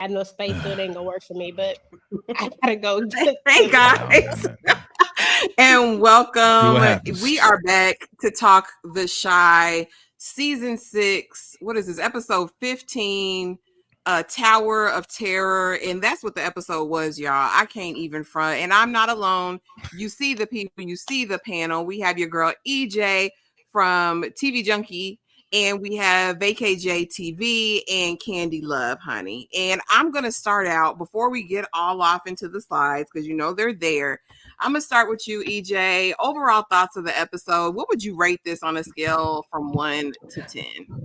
had no space, so it ain't gonna work for me. But I gotta go. Hey guys, and welcome. We are back to talk The Shy, season 6. What is this? Episode 15. Tower of Terror, and that's what the episode was, y'all. I can't even front, and I'm not alone. You see the people, you see the panel. We have your girl EJ from TV Junkie, and we have VKJ TV and Candy Love, honey. And I'm gonna start out before we get all off into the slides, because you know they're there. I'm gonna start with you, EJ. Overall thoughts of the episode. What would you rate this on a scale from 1 to 10?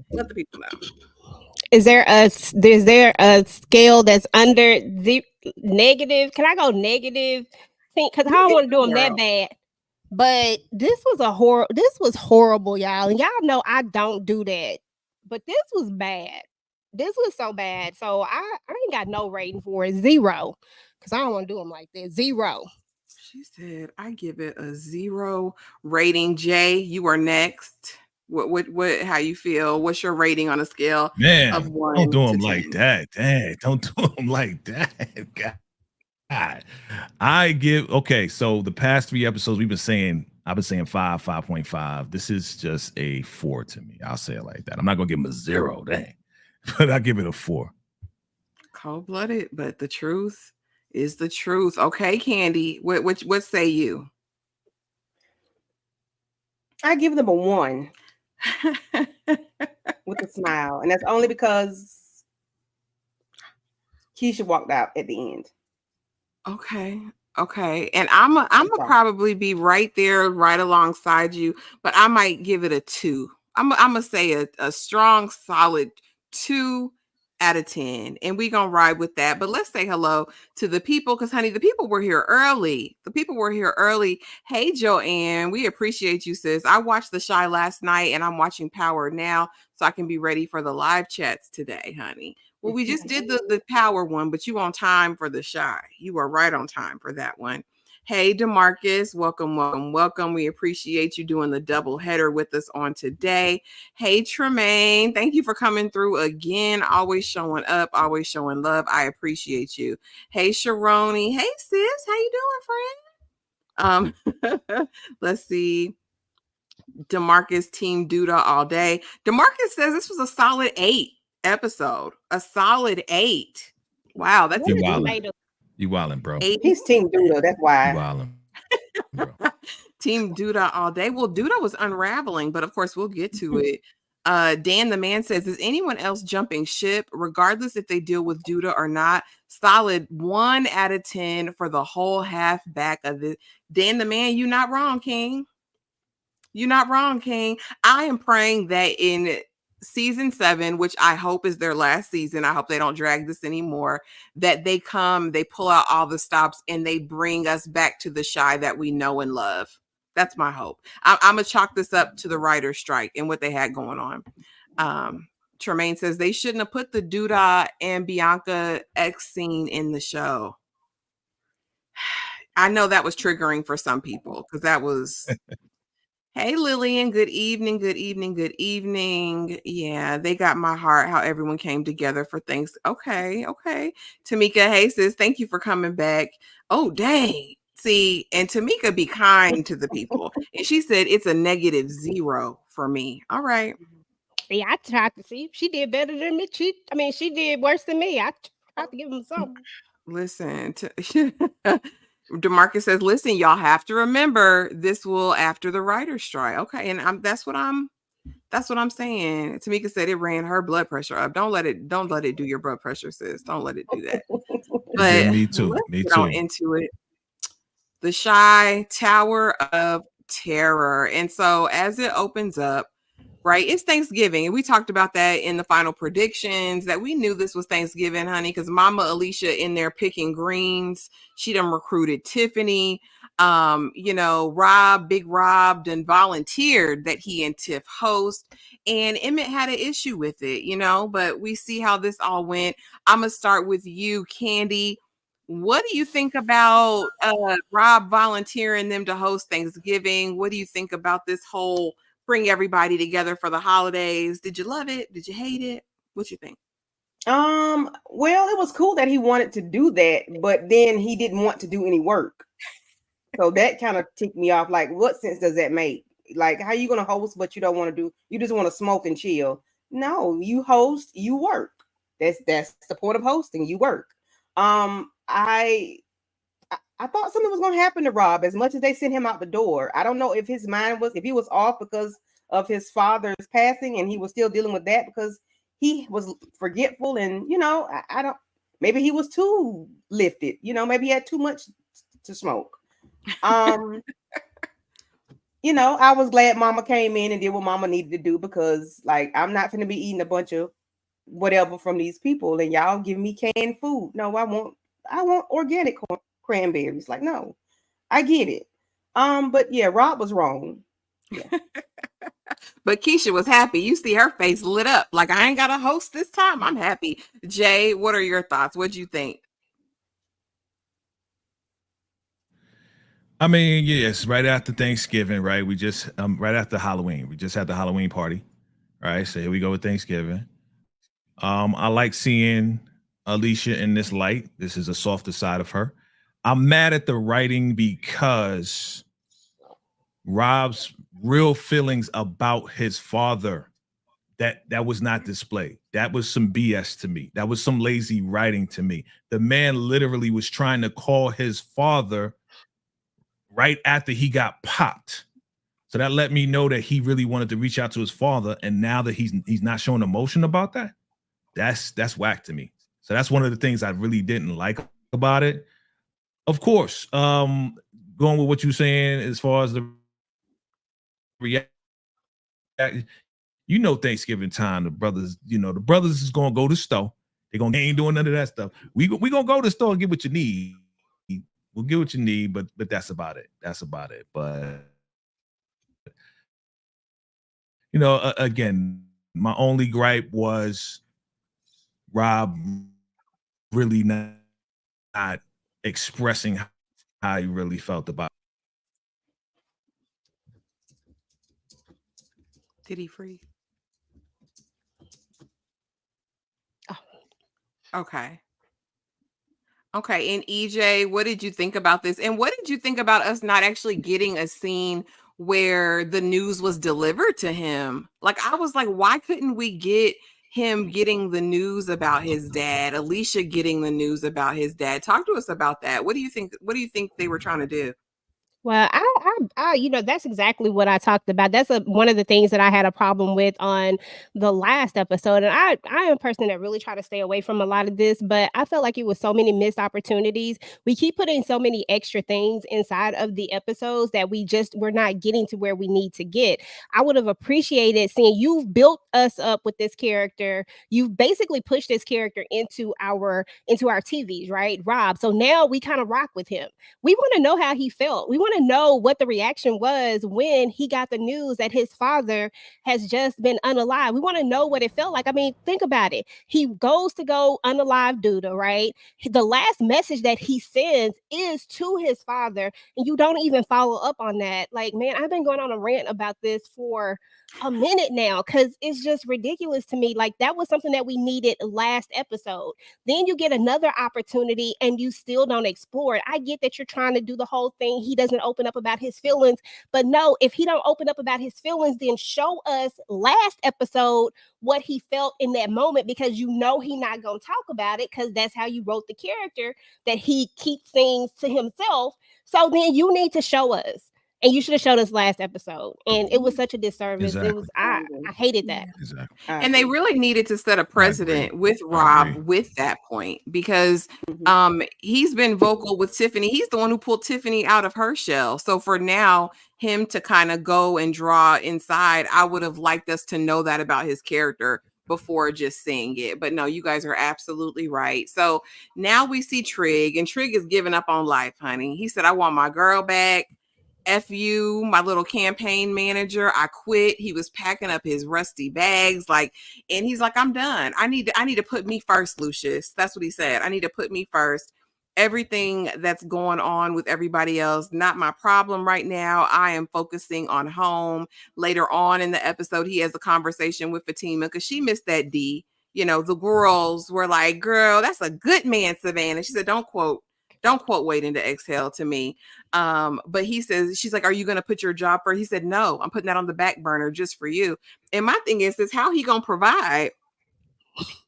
Let the people know. Is there a scale that's under the negative? Can I go negative? Because I don't want to do them that bad. But this was horrible, y'all. And y'all know I don't do that. But this was bad. This was so bad. So I ain't got no rating for it. 0. Because I don't want to do them like this. 0. She said, I give it a 0 rating. Jay, you are next. What how you feel? What's your rating on a scale of 1 don't do to them 10? like that. Dang, don't do them like that. God. I give so the past 3 episodes I've been saying 5, 5.5. This is just a 4 to me. I'll say it like that. I'm not gonna give him a 0, dang. But I'll give it a 4. Cold-blooded, but the truth is the truth. Okay, Candy. What say you? I give them a 1. With a smile, and that's only because Kesha walked out at the end. Okay, and I'm probably be right there, right alongside you, but I might give it a 2. I'm gonna say a strong, solid 2 out of 10, and we gonna ride with that. But let's say hello to the people, because honey, the people were here early. Hey Joanne, we appreciate you, sis. I watched The Shy last night, and I'm watching Power now, so I can be ready for the live chats today, honey. Well, we just did the Power one, but you on time for The Shy. You are right on time for that one. Hey, DeMarcus, welcome. We appreciate you doing the double header with us on today. Hey, Tremaine, thank you for coming through again. Always showing up, always showing love. I appreciate you. Hey, Sharoni. Hey, sis. How you doing, friend? Let's see. DeMarcus, Team Duda all day. DeMarcus says this was a solid 8 episode. A solid 8. Wow, that's You wildin', bro. He's Team Duda, that's why. You wildin', bro. Team Duda all day. Well, Duda was unraveling, but of course we'll get to it. Dan the Man says, is anyone else jumping ship, regardless if they deal with Duda or not? Solid 1 out of 10 for the whole half back of it. Dan the Man, you're not wrong, King. You're not wrong, King. I am praying that in season 7, which I hope is their last season, I hope they don't drag this anymore, that they pull out all the stops and they bring us back to the Shy that we know and love. That's my hope. I'm gonna chalk this up to the writer's strike and what they had going on. Tremaine says they shouldn't have put the Duda and Bianca X scene in the show. I know that was triggering for some people, because that was Hey, Lillian. Good evening. Yeah, they got my heart, how everyone came together for things. Okay. Tamika, hey, sis, thank you for coming back. Oh, dang. See, and Tamika be kind to the people. And she said it's a negative 0 for me. All right. Yeah, I tried to see. She did better than me. She did worse than me. I tried to give them something. Listen, DeMarcus says, listen, y'all have to remember this will after the writer's strike. Okay. And that's what I'm saying. Tamika said it ran her blood pressure up. Don't let it do your blood pressure, sis. Don't let it do that. But yeah, me too. Let's get on into it. The Shy, Tower of Terror. And so as it opens up, right, it's Thanksgiving. And we talked about that in the final predictions, that we knew this was Thanksgiving, honey, because Mama Alicia in there picking greens. She done recruited Tiffany. Big Rob done volunteered that he and Tiff host. And Emet had an issue with it, but we see how this all went. I'm going to start with you, Candy. What do you think about Rob volunteering them to host Thanksgiving? What do you think about this whole bring everybody together for the holidays? Did you love it? Did you hate it? What you think? Well, it was cool that he wanted to do that, but then he didn't want to do any work. So that kind of ticked me off. Like, what sense does that make? Like, how you gonna host, but you don't want to do? You just want to smoke and chill. No, you host, you work. That's the point of hosting. You work. I thought something was gonna happen to Rob as much as they sent him out the door. I don't know if his mind was if he was off because of his father's passing and he was still dealing with that because he was forgetful and I don't maybe he was too lifted, maybe he had too much to smoke. I was glad Mama came in and did what Mama needed to do because like I'm not gonna be eating a bunch of whatever from these people and y'all give me canned food. No, I want organic cranberries. Like, no, I get it. But yeah, Rob was wrong. Yeah. But Kesha was happy. You see her face lit up. Like, I ain't got a host this time. I'm happy. Jay, what are your thoughts? What'd you think? I mean, yes, right after Thanksgiving, right? We just right after Halloween. We just had the Halloween party. Right. So here we go with Thanksgiving. I like seeing Alicia in this light. This is a softer side of her. I'm mad at the writing because Rob's real feelings about his father that was not displayed. That was some BS to me. That was some lazy writing to me. The man literally was trying to call his father right after he got popped. So that let me know that he really wanted to reach out to his father. And now that he's not showing emotion about that, that's whack to me. So that's one of the things I really didn't like about it. Of course, going with what you're saying as far as the react, Thanksgiving time, the brothers is gonna go to the store. They ain't doing none of that stuff. We gonna go to the store and get what you need. We'll get what you need, but that's about it. That's about it. But again, my only gripe was Rob really not expressing how he really felt about it. Did he freeze? Oh. Okay. Okay. And EJ, what did you think about this? And what did you think about us not actually getting a scene where the news was delivered to him? Like, I was like, why couldn't we get him getting the news about his dad, Alicia getting the news about his dad? Talk to us about that. What do you think they were trying to do? Well, that's exactly what I talked about. That's one of the things that I had a problem with on the last episode. And I am a person that really try to stay away from a lot of this, but I felt like it was so many missed opportunities. We keep putting so many extra things inside of the episodes that we're not getting to where we need to get. I would have appreciated seeing you've built us up with this character. You've basically pushed this character into our TVs, right, Rob? So now we kind of rock with him. We want to know how he felt. We want to know what the reaction was when he got the news that his father has just been unalive. We want to know what it felt like. I mean, think about it. He goes to go unalive Duda, right? The last message that he sends is to his father, and you don't even follow up on that. Like, man, I've been going on a rant about this for a minute now because it's just ridiculous to me. Like, that was something that we needed last episode. Then you get another opportunity and you still don't explore it. I get that you're trying to do the whole thing. He doesn't open up about his feelings, but no, if he don't open up about his feelings, then show us last episode what he felt in that moment, because he's not going to talk about it because that's how you wrote the character, that he keeps things to himself. So then you need to show us. And you should have showed us last episode. And it was such a disservice. Exactly. It was I hated that. Exactly. And they really needed to set a precedent with Rob with that point, because he's been vocal with Tiffany. He's the one who pulled Tiffany out of her shell. So for now, him to kind of go and draw inside, I would have liked us to know that about his character before just saying it. But no, you guys are absolutely right. So now we see Trig, and Trig is giving up on life, honey. He said, I want my girl back. F you, my little campaign manager. I quit. He was packing up his rusty bags, and he's like, I'm done. I need to put me first, Lucius. That's what he said. I need to put me first. Everything that's going on with everybody else, not my problem right now. I am focusing on home. Later on in the episode, he has a conversation with Fatima because she missed that D. the girls were like, girl, that's a good man, Savannah. She said, don't quote waiting to exhale to me. But she's like, are you going to put your job first? He said, no, I'm putting that on the back burner just for you. And my thing is how he going to provide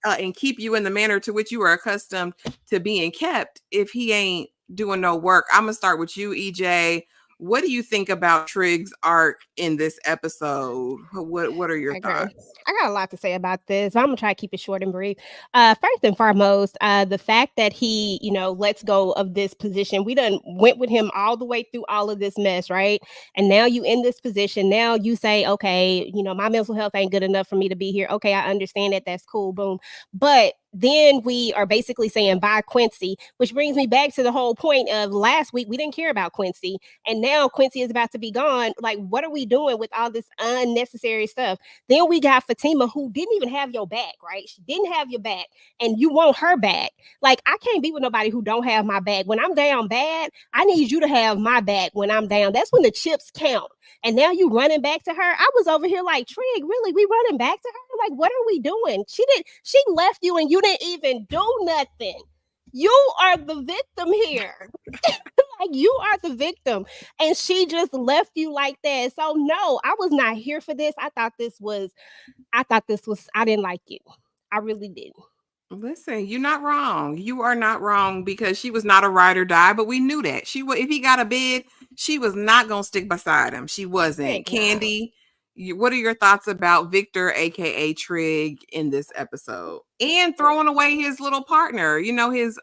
and keep you in the manner to which you are accustomed to being kept if he ain't doing no work? I'm going to start with you, EJ. What do you think about Trigg's arc in this episode? What are your thoughts? I got a lot to say about this. I'm gonna try to keep it short and brief. First and foremost, the fact that he, lets go of this position. We done went with him all the way through all of this mess, right? And now you in this position. Now you say, okay, my mental health ain't good enough for me to be here. Okay, I understand that. That's cool. Boom. But then we are basically saying bye Quincy, which brings me back to the whole point of last week. We didn't care about Quincy, and now Quincy is about to be gone. Like, what are we doing with all this unnecessary stuff? Then we got Fatima, who didn't even have your back, right? She didn't have your back, and you want her back. Like, I can't be with nobody who don't have my back. When I'm down bad, I need you to have my back when I'm down. That's when the chips count. And now you running back to her. I was over here like, Trig, really? We running back to her? Like, what are we doing? She left you and you didn't even do nothing. You are the victim here. Like, you are the victim. And she just left you like that. So no, I was not here for this. I didn't like it. I really didn't. Listen, you're not wrong. You are not wrong, because she was not a ride or die, but we knew that. If he got a bid, she was not going to stick beside him. She wasn't. Candy, what are your thoughts about Victor, aka Trig, in this episode? And throwing away his little partner, his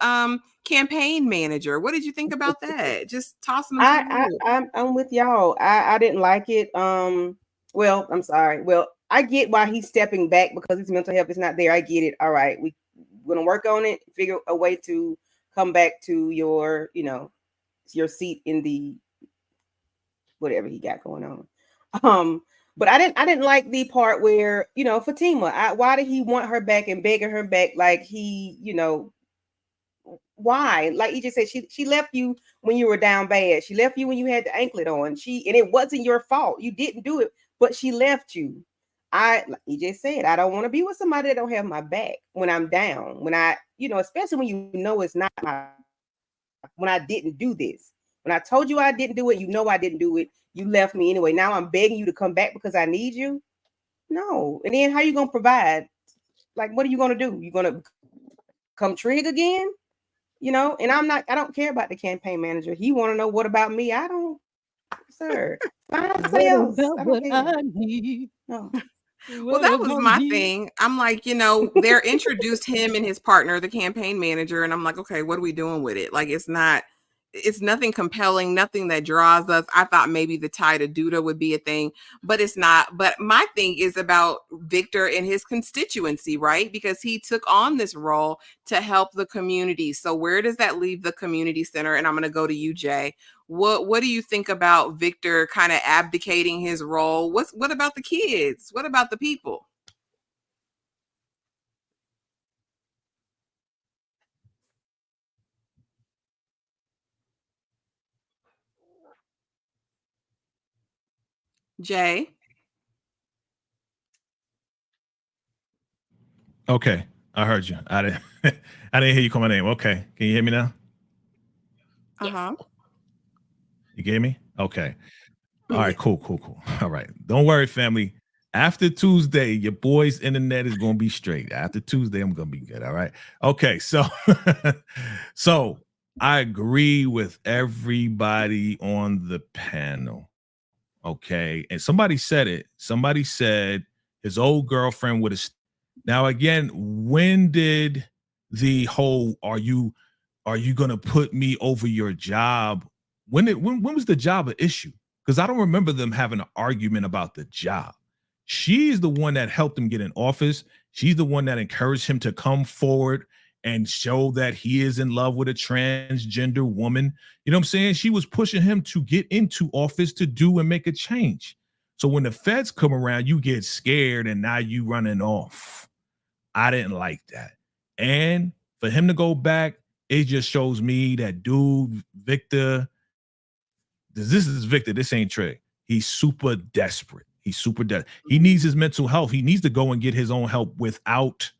campaign manager. What did you think about that? Just tossing him. I'm with y'all. I didn't like it. Well, I'm sorry. Well, I get why he's stepping back, because his mental health is not there. I get it. All right, we're gonna work on it. Figure a way to come back to your, your seat in the whatever he got going on. But I didn't like the part where, Fatima. Why did he want her back and begging her back? Like he, why? Like he just said, she left you when you were down bad. She left you when you had the anklet on. And it wasn't your fault. You didn't do it, but she left you. Like he just said, I don't want to be with somebody that don't have my back when I'm down. When I, especially when it's not when I didn't do this. When I told you I didn't do it, I didn't do it. You left me anyway. Now I'm begging you to come back because I need you. No. And then how you gonna provide? Like, what are you gonna do? You gonna come Trig again? And I don't care about the campaign manager. He want to know what about me? I don't, sir. Find somebody else. I don't care. I need. No. Well, that was my thing. I'm like, they're introduced him and his partner, the campaign manager, and I'm like, okay, what are we doing with it? Like, it's nothing compelling, nothing that draws us. I thought maybe the tie to Duda would be a thing, but it's not. But my thing is about Victor and his constituency, right? Because he took on this role to help the community. So where does that leave the community center? And I'm going to go to you, Jay. What do you think about Victor kind of abdicating his role? What about the kids? What about the people? Jay? Okay, I heard you. I didn't hear you call my name. Okay, can you hear me now? Uh-huh. You get me? Okay. All right, cool. All right. Don't worry, family. After Tuesday, your boy's internet is gonna be straight. After Tuesday, I'm gonna be good. All right. Okay, so so I agree with everybody on the panel. Okay. And somebody said it. Somebody said his old girlfriend would have. Now, again, when did the whole are you gonna put me over your job? When was the job an issue? Because I don't remember them having an argument about the job. She's the one that helped him get in office. She's the one that encouraged him to come forward and show that he is in love with a transgender woman. You know what I'm saying? She was pushing him to get into office to do and make a change. So when the feds come around, you get scared and now you running off. I didn't like that. And for him to go back, it just shows me that dude, Victor, this is Victor. This ain't Trig. He's super desperate. He needs his mental health. He needs to go and get his own help without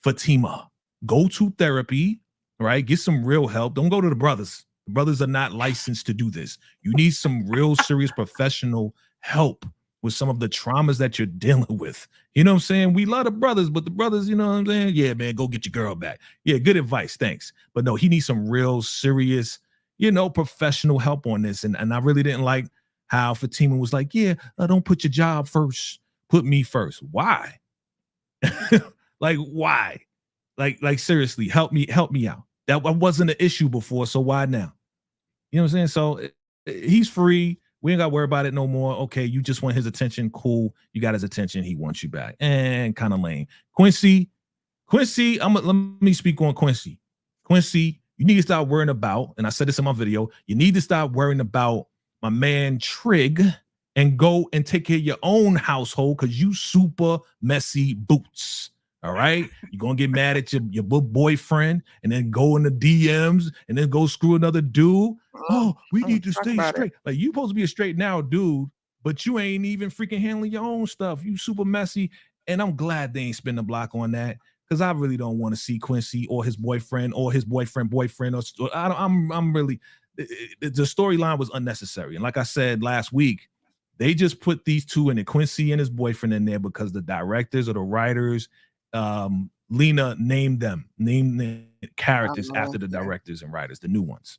Fatima, go to therapy, right? Get some real help. Don't go to the brothers. The brothers are not licensed to do this. You need some real serious professional help with some of the traumas that you're dealing with. You know what I'm saying? We love the brothers, but the brothers, you know what I'm saying? Yeah, man, go get your girl back. Yeah, good advice. Thanks. But no, he needs some real serious, professional help on this. And I really didn't like how Fatima was like, yeah, don't put your job first. Put me first. Why? Like, why? Like seriously, help me out. That wasn't an issue before, so why now? You know what I'm saying? So he's free. We ain't got to worry about it no more. Okay, you just want his attention. Cool. You got his attention. He wants you back. And kind of lame. Quincy, let me speak on Quincy. Quincy, you need to stop worrying about, and I said this in my video, you need to stop worrying about my man Trig and go and take care of your own household because you super messy boots. All right, you're gonna get mad at your boyfriend and then go in the DMs and then go screw another dude. Oh, we need to stay straight. Like, you supposed to be a straight now dude, but you ain't even freaking handling your own stuff. You super messy, and I'm glad they ain't spin the block on that because I really don't want to see Quincy or his boyfriend or his boyfriend. Or I'm really, the storyline was unnecessary. And like I said last week, they just put these two in, Quincy and his boyfriend, in there because the directors or the writers. Lena named the characters after the directors and writers, the new ones.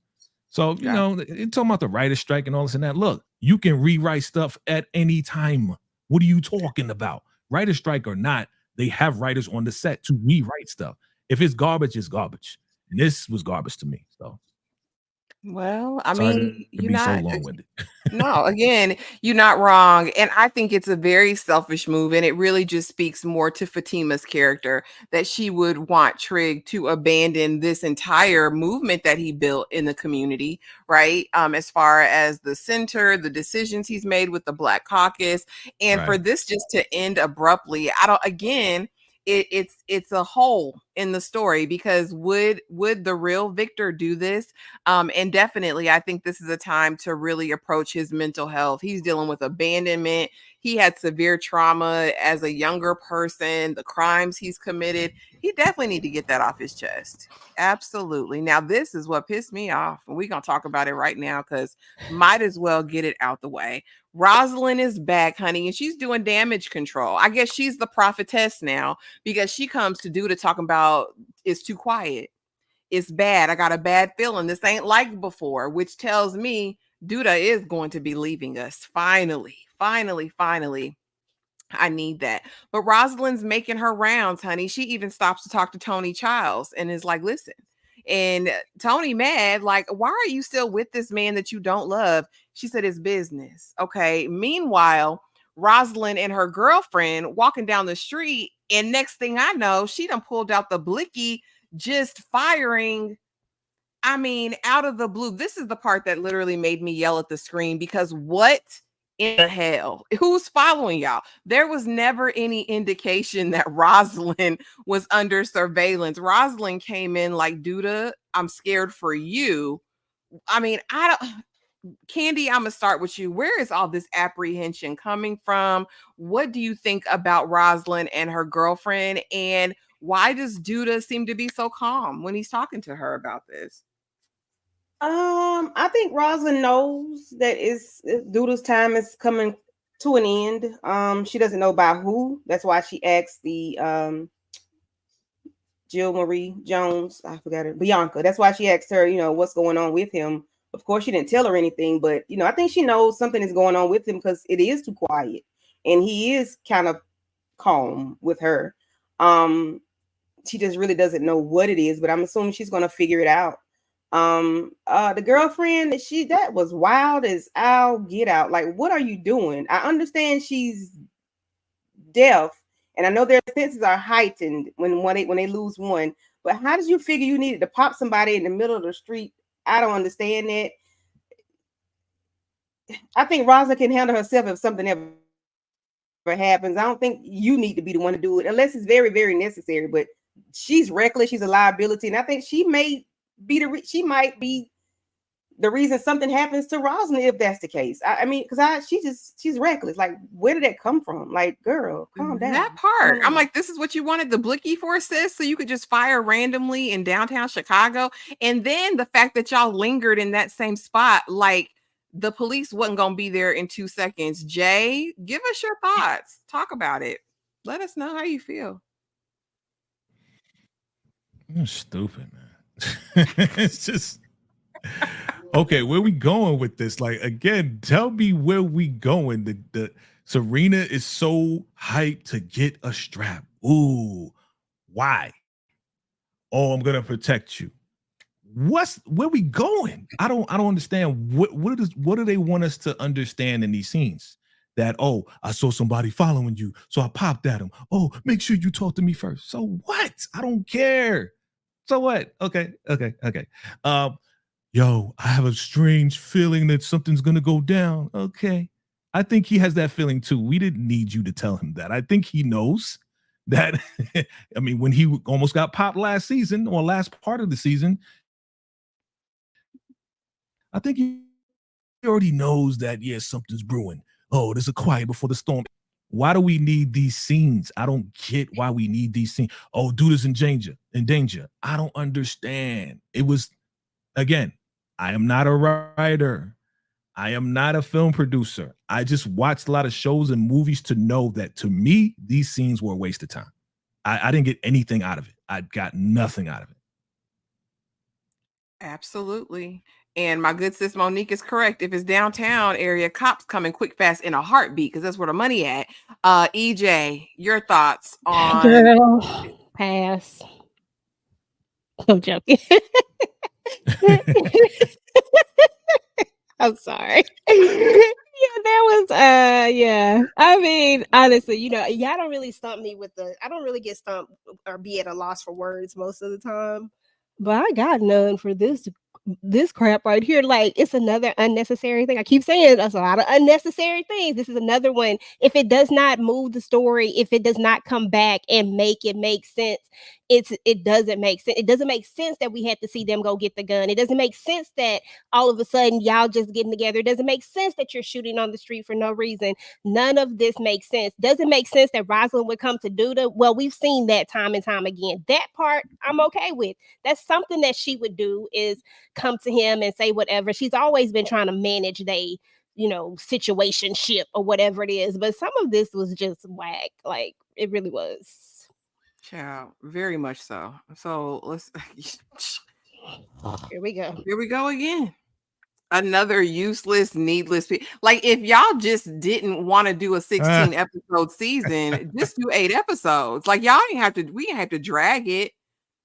So, you're talking about the writer's strike and all this and that. Look, you can rewrite stuff at any time. What are you talking about? Writer's strike or not, they have writers on the set to rewrite stuff. If it's garbage, it's garbage. And this was garbage to me. So, well, I mean, you're not so long-winded. No, again, you're not wrong. And I think it's a very selfish move. And it really just speaks more to Fatima's character that she would want Trig to abandon this entire movement that he built in the community, right? As far as the center, the decisions he's made with the Black Caucus, and for this just to end abruptly. It's a hole in the story because would the real Victor do this? And definitely, I think this is a time to really approach his mental health. He's dealing with abandonment. He had severe trauma as a younger person, the crimes he's committed. He definitely need to get that off his chest. Absolutely. Now, this is what pissed me off. And we're going to talk about it right now because might as well get it out the way. Roslyn is back, honey, and she's doing damage control. I guess she's the prophetess now because she comes to Duda talking about it's too quiet. It's bad. I got a bad feeling. This ain't like before, which tells me Duda is going to be leaving us. Finally. I need that. But Rosalind's making her rounds, honey. She even stops to talk to Tony Childs and is like, listen. And Tony mad, like, why are you still with this man that you don't love? She said, it's business. Okay. Meanwhile, Roslyn and her girlfriend walking down the street. And next thing I know, she done pulled out the blicky, just firing. I mean, out of the blue. This is the part that literally made me yell at the screen because what in the hell? Who's following y'all? There was never any indication that Roslyn was under surveillance. Roslyn came in like, Duda, I'm scared for you. I mean, Candy, I'm gonna start with you. Where is all this apprehension coming from? What do you think about Roslyn and her girlfriend? And why does Duda seem to be so calm when he's talking to her about this? I think Roslyn knows that Duda's time is coming to an end. She doesn't know by who. That's why she asked the Jill Marie Jones, I forgot her, Bianca. That's why she asked her, what's going on with him. Of course, she didn't tell her anything, but I think she knows something is going on with him because it is too quiet, and he is kind of calm with her. She just really doesn't know what it is, but I'm assuming she's going to figure it out. The girlfriend, that was wild as I'll get out. Like, what are you doing? I understand she's deaf, and I know their senses are heightened when they lose one. But how did you figure you needed to pop somebody in the middle of the street? I don't understand that. I think Rosa can handle herself if something ever happens. I don't think you need to be the one to do it unless it's very, very necessary. But she's reckless. She's a liability, and I think she might be the reason something happens to Roslyn if that's the case. I mean, because she's reckless. Like, where did that come from? Like, girl, calm down. That part, I'm like, this is what you wanted the blicky for, sis, so you could just fire randomly in downtown Chicago. And then the fact that y'all lingered in that same spot, like the police wasn't gonna be there in 2 seconds. Jay, give us your thoughts. Talk about it. Let us know how you feel. You're stupid, man. It's just okay. Where we going with this? Like, again, tell me where we going. The Serena is so hyped to get a strap. Ooh, why? Oh, I'm gonna protect you. Where we going? I don't understand. What do they want us to understand in these scenes? That, oh, I saw somebody following you, so I popped at him. Oh, make sure you talk to me first. So what? I don't care. So what? Okay. Yo, I have a strange feeling that something's gonna go down. Okay. I think he has that feeling too. We didn't need you to tell him that. I think he knows that. I mean, when he almost got popped last season or last part of the season, I think he already knows that, yeah, something's brewing. Oh, there's a quiet before the storm. Why do we need these scenes? I don't get why we need these scenes. Oh, Duda's in danger. I don't understand. It was, again, I am not a writer. I am not a film producer. I just watched a lot of shows and movies to know that, to me, these scenes were a waste of time. I didn't get anything out of it. I got nothing out of it. Absolutely. And my good sis Monique is correct. If it's downtown area, cops coming quick, fast in a heartbeat, because that's where the money at. EJ, your thoughts on Girl, pass. I'm joking. I'm sorry. Yeah, that was yeah. I mean, honestly, y'all don't really stump me with I don't really get stumped or be at a loss for words most of the time. But I got none for this crap right here. Like, it's another unnecessary thing. I keep saying there's a lot of unnecessary things. This is another one. If it does not move the story, if it does not come back and make it make sense, it doesn't make sense. It doesn't make sense that we had to see them go get the gun. It doesn't make sense that all of a sudden y'all just getting together. It doesn't make sense that you're shooting on the street for no reason. None of this makes sense. Doesn't make sense that Roslyn would come to Duda. Well, we've seen that time and time again. That part I'm okay with. That's something that she would do, is come to him and say whatever. She's always been trying to manage situationship or whatever it is. But some of this was just whack. Like, it really was. Child, very much so. So let's Here we go. Here we go again. Another useless, needless. Like, if y'all just didn't want to do a 16 episode season, just do 8 episodes. Like, y'all didn't have to. We didn't have to drag it.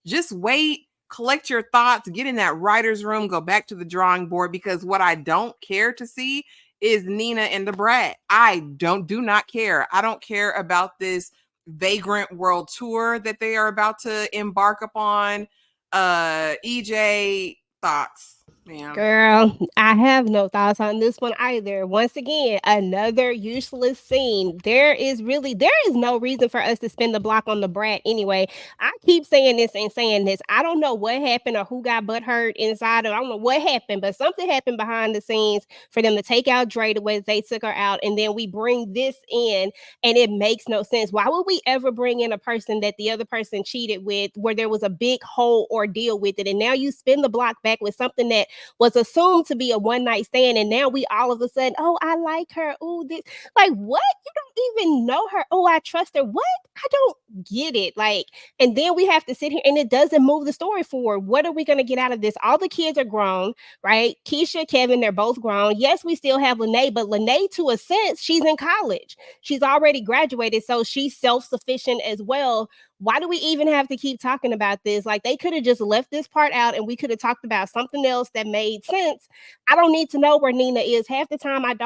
Just wait, collect your thoughts, get in that writer's room, go back to the drawing board. Because what I don't care to see is Nina and the brat. I do not care. I don't care about this vagrant world tour that they are about to embark upon. EJ, thoughts? Ma'am. Girl, I have no thoughts on this one either. Once again, another useless scene. There is no reason for us to spend the block on the brat anyway. I keep saying this and saying this. I don't know what happened or who got butt hurt inside of. I don't know what happened, but something happened behind the scenes for them to take out Dre the way they took her out, and then we bring this in, and it makes no sense. Why would we ever bring in a person that the other person cheated with, where there was a big whole ordeal with it, and now you spin the block back with something that was assumed to be a one night stand, and now we all of a sudden, oh, I like her. Oh, this, like, what? You don't even know her. Oh, I trust her. What? I don't get it. Like, and then we have to sit here, and it doesn't move the story forward. What are we going to get out of this? All the kids are grown, right? Kesha, Kevin, they're both grown. Yes, we still have Lene, but Lene, to a sense, she's in college. She's already graduated, so she's self-sufficient as well. Why do we even have to keep talking about this? Like, they could have just left this part out and we could have talked about something else that made sense. I don't need to know where Nina is. Half the time I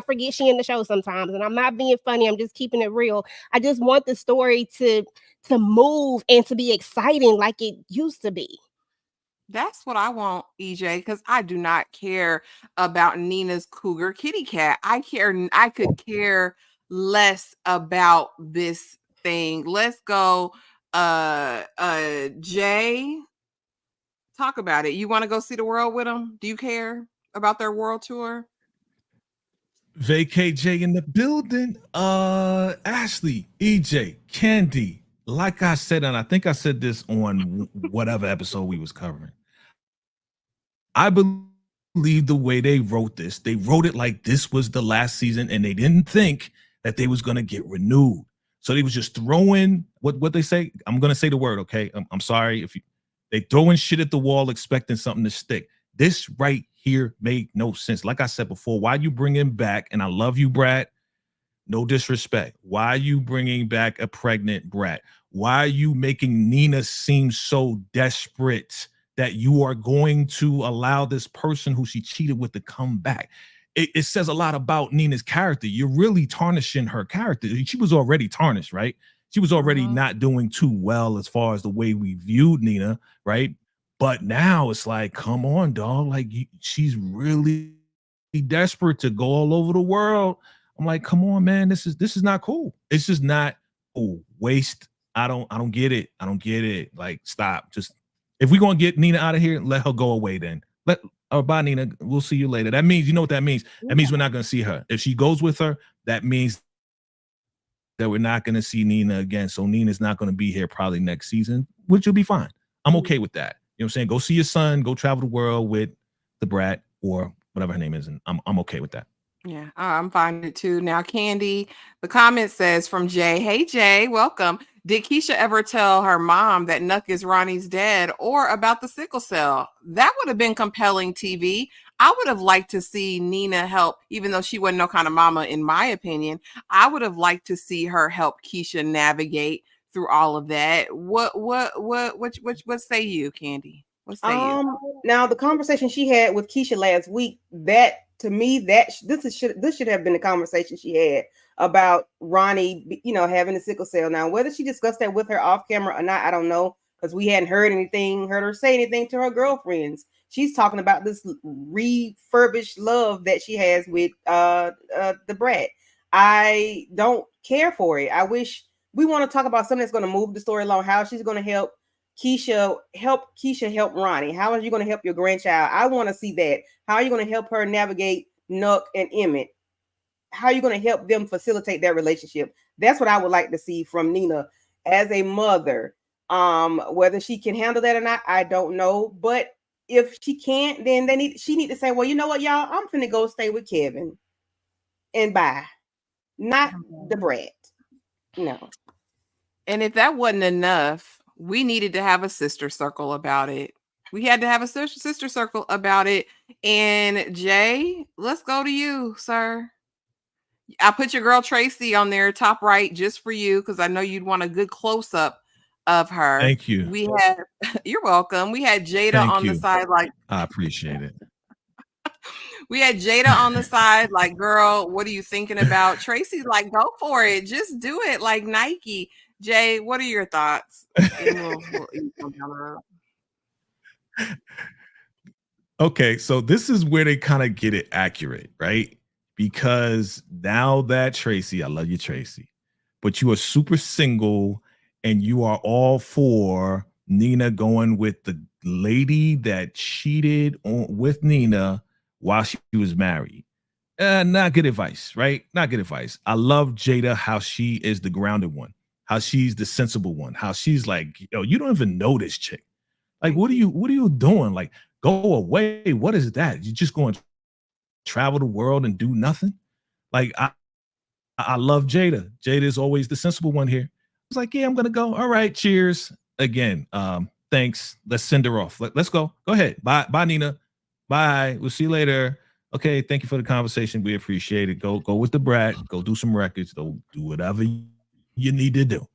forget she in the show sometimes, and I'm not being funny. I'm just keeping it real. I just want the story to move and to be exciting like it used to be. That's what I want, EJ, because I do not care about Nina's cougar kitty cat. I could care less about this thing. Let's go. Jay, Talk about it. You want to go see the world with them? Do you care about their world tour? Vacay J in the building. Ashley, EJ, Candy. Like I said, and I think I said this on whatever episode we was covering. I believe the way they wrote this, they wrote it like this was the last season, and they didn't think that they was gonna get renewed. So they was just throwing what they say. I'm gonna say the word, okay? I'm sorry if they throwing shit at the wall expecting something to stick. This right here made no sense. Like I said before, why you bringing back, and I love you, Brad, no disrespect, why are you bringing back a pregnant Brat? Why are you making Nina seem so desperate that you are going to allow this person who she cheated with to come back? It says a lot about Nina's character. You're really tarnishing her character. She was already tarnished, right? She was already not doing too well as far as the way we viewed Nina, right? But now it's like, come on, dog. Like, she's really desperate to go all over the world. I'm like, come on, man. This is not cool. It's just not cool. Waste. I don't get it. I don't get it. Like, stop. Just if we're gonna get Nina out of here, let her go away then. Bye, Nina. We'll see you later. That means, you know what that means? That means we're not gonna see her. If she goes with her, that means that we're not gonna see Nina again. So Nina's not gonna be here probably next season, which will be fine. I'm okay with that. You know what I'm saying? Go see your son, go travel the world with the Brat or whatever her name is, and I'm okay with that. Yeah, I'm fine with it too. Now, Candy, the comment says from Jay, hey, Jay, welcome. Did Kesha ever tell her mom that Nuck is Ronnie's dad or about the sickle cell? That would have been compelling TV. I would have liked to see Nina help, even though she wasn't no kind of mama, in my opinion. I would have liked to see her help Kesha navigate through all of that. What say you, Candy? What say you? Now the conversation she had with Kesha last week, that to me, that this should have been the conversation she had about Ronnie, having a sickle cell. Now, whether she discussed that with her off camera or not, I don't know, because we hadn't heard her say anything to her girlfriends. She's talking about this refurbished love that she has with the Brat. I don't care for it. I wish we want to talk about something that's going to move the story along. How she's going to help Kesha help Ronnie. How are you going to help your grandchild? I want to see that. How are you going to help her navigate Nuck and Emet? How are you going to help them facilitate their relationship? That's what I would like to see from Nina as a mother. Whether she can handle that or not, I don't know. But if she can't, then she need to say, well, you know what, y'all, I'm finna go stay with Kevin and bye. Not the Brat. No. And if that wasn't enough, we needed to have a sister circle about it. We had to have a sister circle about it. And Jay, let's go to you, sir. I put your girl Tracy on there, top right, just for you, because I know you'd want a good close up of her. Thank you. You're welcome. We had Jada on the side, like, I appreciate it. We had Jada on the side, like, girl, what are you thinking about? Tracy's like, go for it. Just do it, like Nike. Jay, what are your thoughts? Okay, so this is where they kind of get it accurate, right? Because now that Tracy, I love you, Tracy, but you are super single and you are all for Nina going with the lady that cheated with Nina while she was married. Not good advice, right? Not good advice. I love Jada, how she is the grounded one, how she's the sensible one, how she's like, yo, you don't even know this chick. Like, what are you doing? Like, go away. What is that? You just going to travel the world and do nothing? Like, I love Jada. Jada is always the sensible one here. I was like, yeah, I'm gonna go. All right, cheers. Again, thanks. Let's send her off. Let's go. Go ahead. Bye, Nina. Bye. We'll see you later. Okay, thank you for the conversation. We appreciate it. Go with the Brat. Go do some records. Go do whatever you need to do.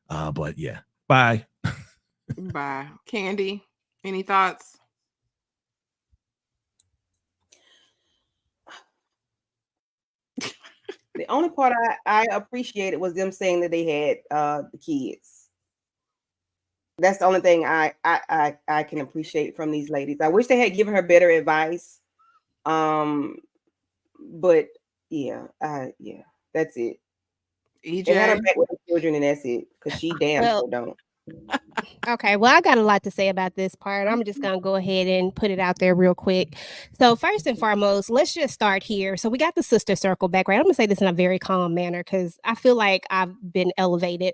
But yeah, bye. Bye. Candy, any thoughts? The only part I appreciated was them saying that they had the kids. That's the only thing I can appreciate from these ladies. I wish they had given her better advice. But yeah, that's it. EJ? They had her back with the children, and that's it. Because she damn sure don't. Okay, well, I got a lot to say about this part. I'm just going to go ahead and put it out there real quick. So, first and foremost, let's just start here. So, we got the sister circle background. I'm going to say this in a very calm manner because I feel like I've been elevated.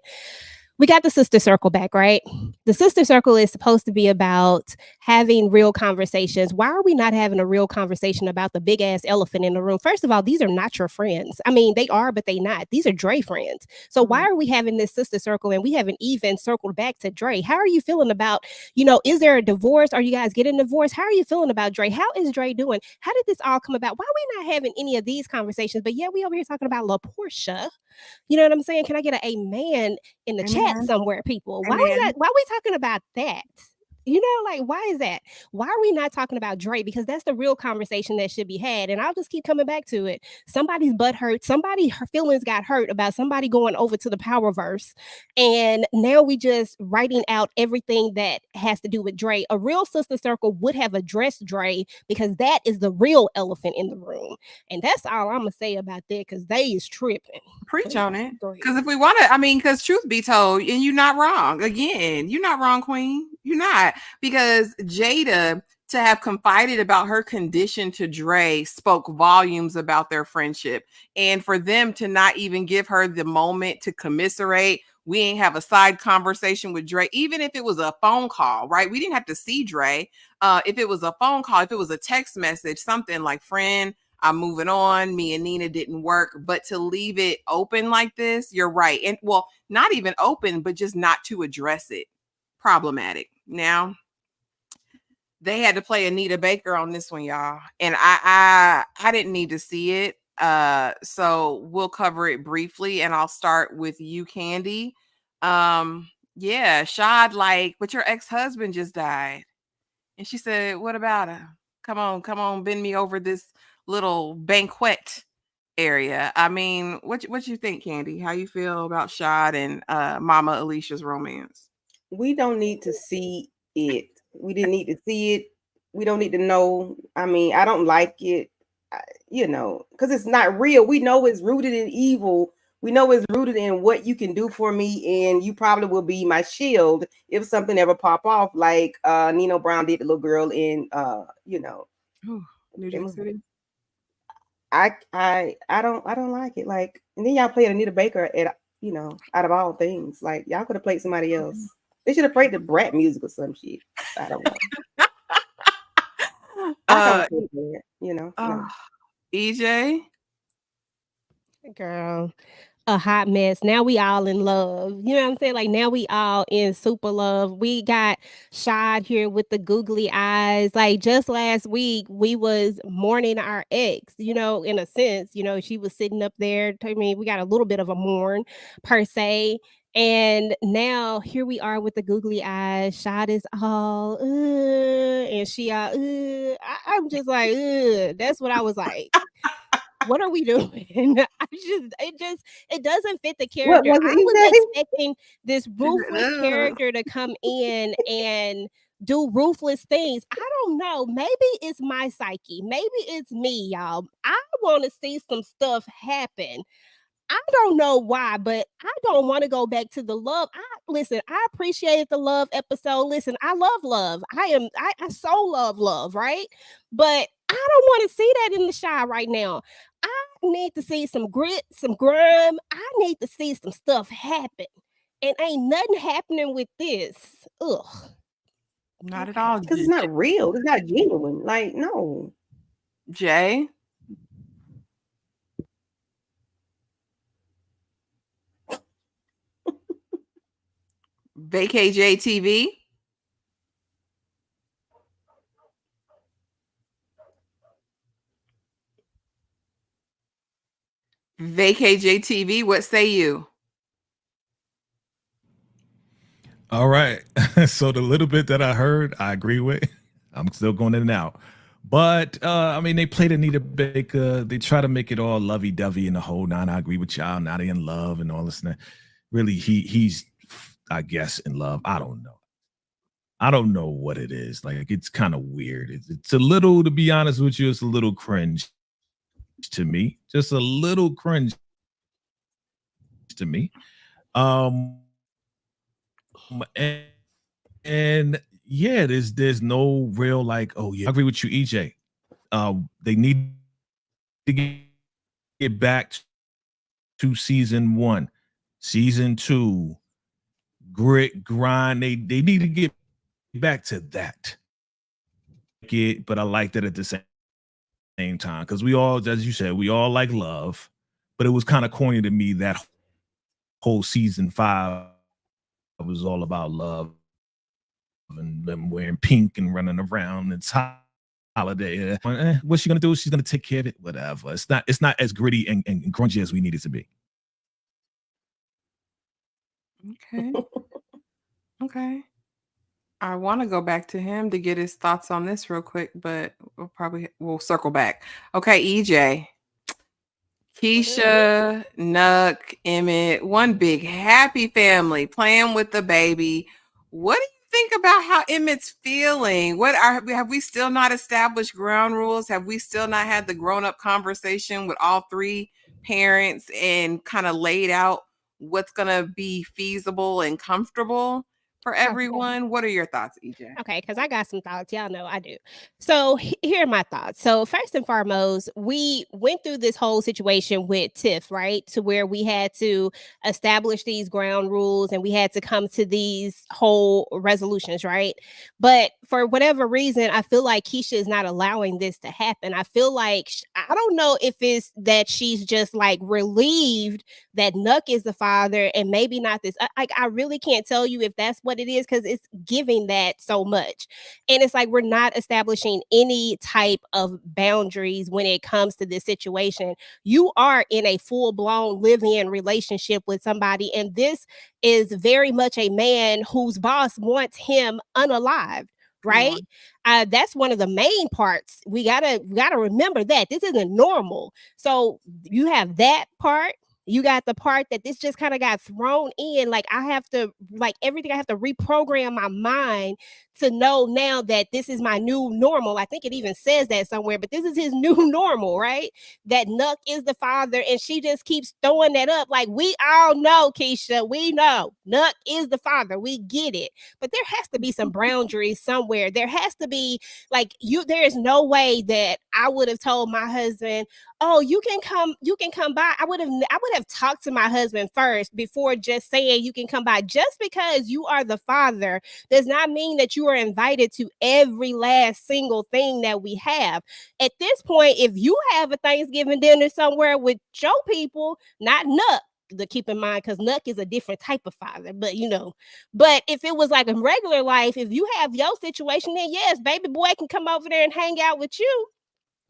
We got the sister circle back, right? The sister circle is supposed to be about having real conversations. Why are we not having a real conversation about the big ass elephant in the room? First of all, these are not your friends. I mean, they are, but they not. These are Dre friends. So why are we having this sister circle and we haven't even circled back to Dre? How are you feeling about, is there a divorce? Are you guys getting divorced? How are you feeling about Dre? How is Dre doing? How did this all come about? Why are we not having any of these conversations? But yeah, we over here talking about La Portia. You know what I'm saying? Can I get an amen in the chat somewhere, people? Why are we talking about that? Like, why is that? Why are we not talking about Dre? Because that's the real conversation that should be had. And I'll just keep coming back to it. Somebody's butt hurt. Her feelings got hurt about somebody going over to the Powerverse. And now we just writing out everything that has to do with Dre. A real sister circle would have addressed Dre because that is the real elephant in the room. And that's all I'm going to say about that because they is tripping. Preach on it. Because if we want to, because truth be told, and you're not wrong. Again, you're not wrong, Queen. You're not. Because Jada, to have confided about her condition to Dre, spoke volumes about their friendship. And for them to not even give her the moment to commiserate, we ain't have a side conversation with Dre, even if it was a phone call, right? We didn't have to see Dre. If it was a phone call, if it was a text message, something like, friend, I'm moving on. Me and Nina didn't work, but to leave it open like this, you're right. And well, not even open, but just not to address it. Problematic. Now, they had to play Anita Baker on this one, y'all. And I didn't need to see it. So we'll cover it briefly and I'll start with you, Candy. Yeah, Shod, but your ex-husband just died. And she said, what about her? Come on, bend me over this little banquet area. What you think, Candy? How you feel about Shod and Mama Alicia's romance? We don't need to see it. We didn't need to see it. We don't need to know. I don't like it, because it's not real. We know it's rooted in evil. We know it's rooted in what you can do for me, and you probably will be my shield if something ever pop off, like Nino Brown did the little girl in New Jack City. I don't like it. And then y'all played Anita Baker at out of all things. Y'all could have played somebody else. They should have played the Brat music or some shit. I don't know. I don't think that, no. EJ, girl, a hot mess. Now we all in love. You know what I'm saying? Like now we all in super love. We got Shod here with the googly eyes. Like just last week, we was mourning our ex, in a sense, she was sitting up there. We got a little bit of a mourn per se. And now here we are with the googly eyes. Shod is all, and she all, I'm just like, that's what I was like. What are we doing? It doesn't fit the character. I was expecting this ruthless character to come in and do ruthless things. I don't know. Maybe it's my psyche. Maybe it's me, y'all. I want to see some stuff happen. I don't know why, but I don't want to go back to the love. Listen, I appreciated the love episode. Listen, I love love. I so love, right? But I don't want to see that in the Shy right now. I need to see some grit, some grime. I need to see some stuff happen. And ain't nothing happening with this. Ugh. Not at all. Because it's not real. It's not genuine. No. Jay? Vacay TV. Vacay TV, what say you? All right. So the little bit that I heard, I agree with. I'm still going in and out. But they played Anita Baker. They try to make it all lovey-dovey and the whole nine. I agree with y'all. Now they in love and all this and that. Really, he's I guess in love. I don't know what it is. It's kind of weird. It's a little, to be honest with you, it's a little cringe to me. Just a little cringe to me. and, and yeah, there's no real like, oh yeah, I agree with you, EJ. They need to get back to season 1, season 2, grit, grind. They need to get back to that. But I like that at the same time because we all, as you said, we all like love, but it was kind of corny to me that whole season 5 was all about love and them wearing pink and running around. It's holiday. What's she gonna do? She's gonna take care of it. Whatever. It's not as gritty and grungy as we need it to be. Okay. Okay. I want to go back to him to get his thoughts on this real quick, but we'll circle back. Okay, EJ. Kesha, Nuck, Emet, one big happy family playing with the baby. What do you think about how Emet's feeling? Have we still not established ground rules? Have we still not had the grown-up conversation with all 3 parents and kind of laid out what's gonna be feasible and comfortable for everyone? What are your thoughts, EJ? Okay, because I got some thoughts. Y'all know I do. So here are my thoughts. So first and foremost, we went through this whole situation with Tiff, right? To where we had to establish these ground rules and we had to come to these whole resolutions, right? But for whatever reason, I feel like Kesha is not allowing this to happen. I feel like I don't know if it's that she's just like relieved that Nuck is the father and maybe not this. I really can't tell you if that's what it is because it's giving that so much. And it's like we're not establishing any type of boundaries when it comes to this situation. You are in a full-blown live-in relationship with somebody, and this is very much a man whose boss wants him unalived. Right? That's one of the main parts. We gotta remember that this isn't normal. So you have that part. You got the part that this just kind of got thrown in. Like I have to, like everything, I have to reprogram my mind to know now that this is my new normal. I think it even says that somewhere, but this is his new normal, right? That Nuck is the father, and she just keeps throwing that up. Like we all know, Kesha, we know Nuck is the father. We get it, but there has to be some boundaries somewhere. There has to be there is no way that I would have told my husband, oh, you can come by. I would have talked to my husband first before just saying you can come by. Just because you are the father does not mean that you are invited to every last single thing that we have. At this point, if you have a Thanksgiving dinner somewhere with your people, not Nuck, to keep in mind, because Nuck is a different type of father, but if it was like a regular life, if you have your situation, then yes, baby boy can come over there and hang out with you.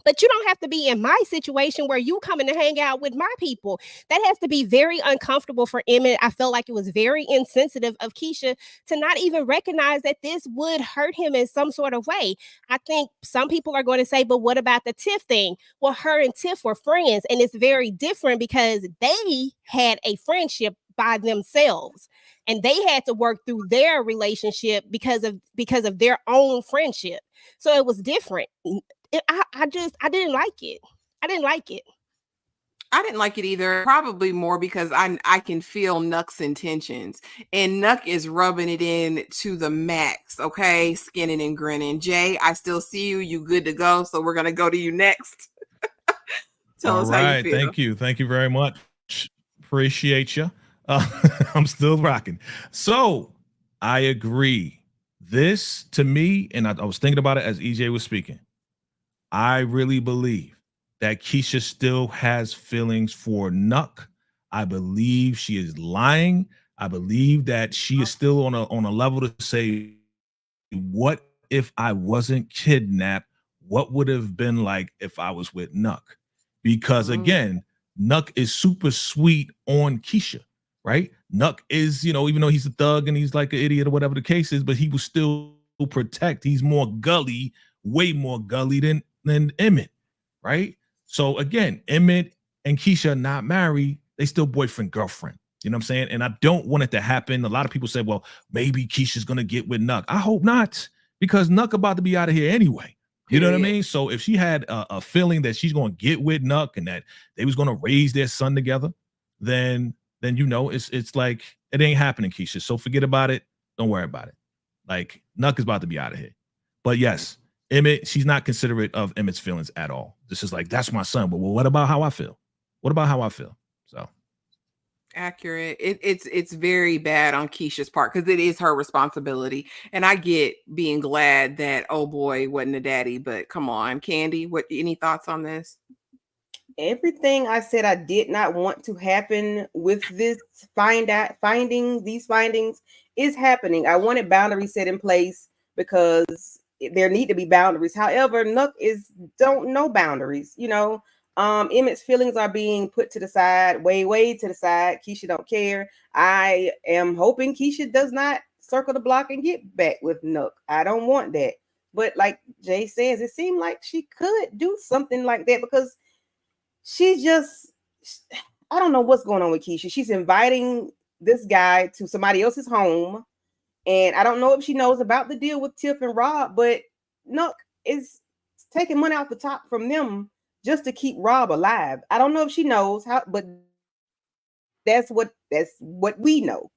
But you don't have to be in my situation where you coming to hang out with my people. That has to be very uncomfortable for Emet. I felt like it was very insensitive of Kesha to not even recognize that this would hurt him in some sort of way. I think some people are going to say, but what about the Tiff thing? Well, her and Tiff were friends, and it's very different because they had a friendship by themselves, and they had to work through their relationship because of their own friendship. So it was different. I didn't like it. I didn't like it. I didn't like it either. Probably more because I can feel Nuck's intentions, and Nuck is rubbing it in to the max. Okay, skinning and grinning. Jay, I still see you. You good to go? So we're gonna go to you next. Tell us how you feel. Thank you very much. Appreciate you. I'm still rocking. So I agree. This to me, and I was thinking about it as EJ was speaking. I really believe that Kesha still has feelings for Nuck. I believe she is lying. I believe that she is still on a level to say, what if I wasn't kidnapped? What would have been like if I was with Nuck? Because again, Nuck is super sweet on Kesha, right? Nuck is, even though he's a thug and he's like an idiot or whatever the case is, but he will still protect. He's more gully, way more gully than Emet, right? So again, Emet and Kesha are not married. They still boyfriend, girlfriend. You know what I'm saying? And I don't want it to happen. A lot of people say, well, maybe Kesha's going to get with Nuck. I hope not, because Nuck about to be out of here anyway. You know what I mean? So if she had a feeling that she's going to get with Nuck and that they was going to raise their son together, then it's like, it ain't happening, Kesha. So forget about it. Don't worry about it. Like, Nuck is about to be out of here. But yes, Emet, she's not considerate of Emmett's feelings at all. This is like, that's my son. But well, what about how I feel? What about how I feel? So accurate. It's very bad on Kesha's part because it is her responsibility. And I get being glad that oh boy wasn't a daddy, but come on, Candy, what any thoughts on this? Everything I said I did not want to happen with this these findings is happening. I wanted boundaries set in place because there need to be boundaries. However, Nuck don't know boundaries. You know, Emmett's feelings are being put to the side, way to the side. Kesha don't care. I am hoping Kesha does not circle the block and get back with Nuck. I don't want that. But like Jay says, it seemed like she could do something like that because she just, I don't know what's going on with Kesha. She's inviting this guy to somebody else's home. And I don't know if she knows about the deal with Tiff and Rob, but Nuck is taking money off the top from them just to keep Rob alive. I don't know if she knows how, but that's what we know.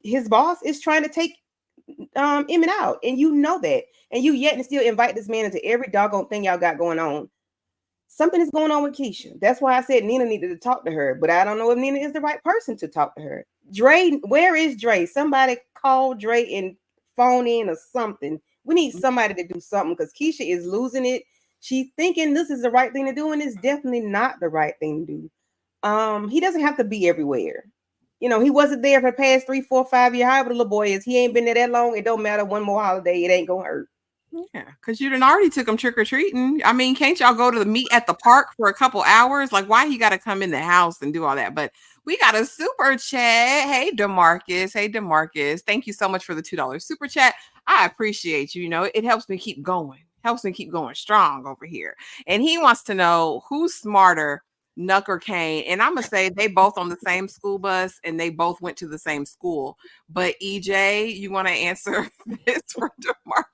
His boss is trying to take Emet out, and you know that. And you yet and still invite this man into every doggone thing y'all got going on. Something is going on with Kesha. That's why I said Nina needed to talk to her, but I don't know if Nina is the right person to talk to her. Dre, where is Dre? Somebody call Dre and phone in or something. We need somebody to do something because Kesha is losing it. She's thinking this is the right thing to do, and it's definitely not the right thing to do. He doesn't have to be everywhere. You know, he wasn't there for the past 3, 4, 5 years. However the little boy is, he ain't been there that long. It don't matter. One more holiday, it ain't gonna hurt. Yeah, because you done already took him trick-or-treating. I mean, can't y'all go to the meet at the park for a couple hours? Like, why he got to come in the house and do all that? But we got a super chat. Hey, DeMarcus. Hey, DeMarcus. Thank you so much for the $2 super chat. I appreciate you. You know, it helps me keep going. Helps me keep going strong over here. And he wants to know who's smarter, Nuck or Kane. And I'm going to say they both on the same school bus and they both went to the same school. But EJ, you want to answer this for DeMarcus?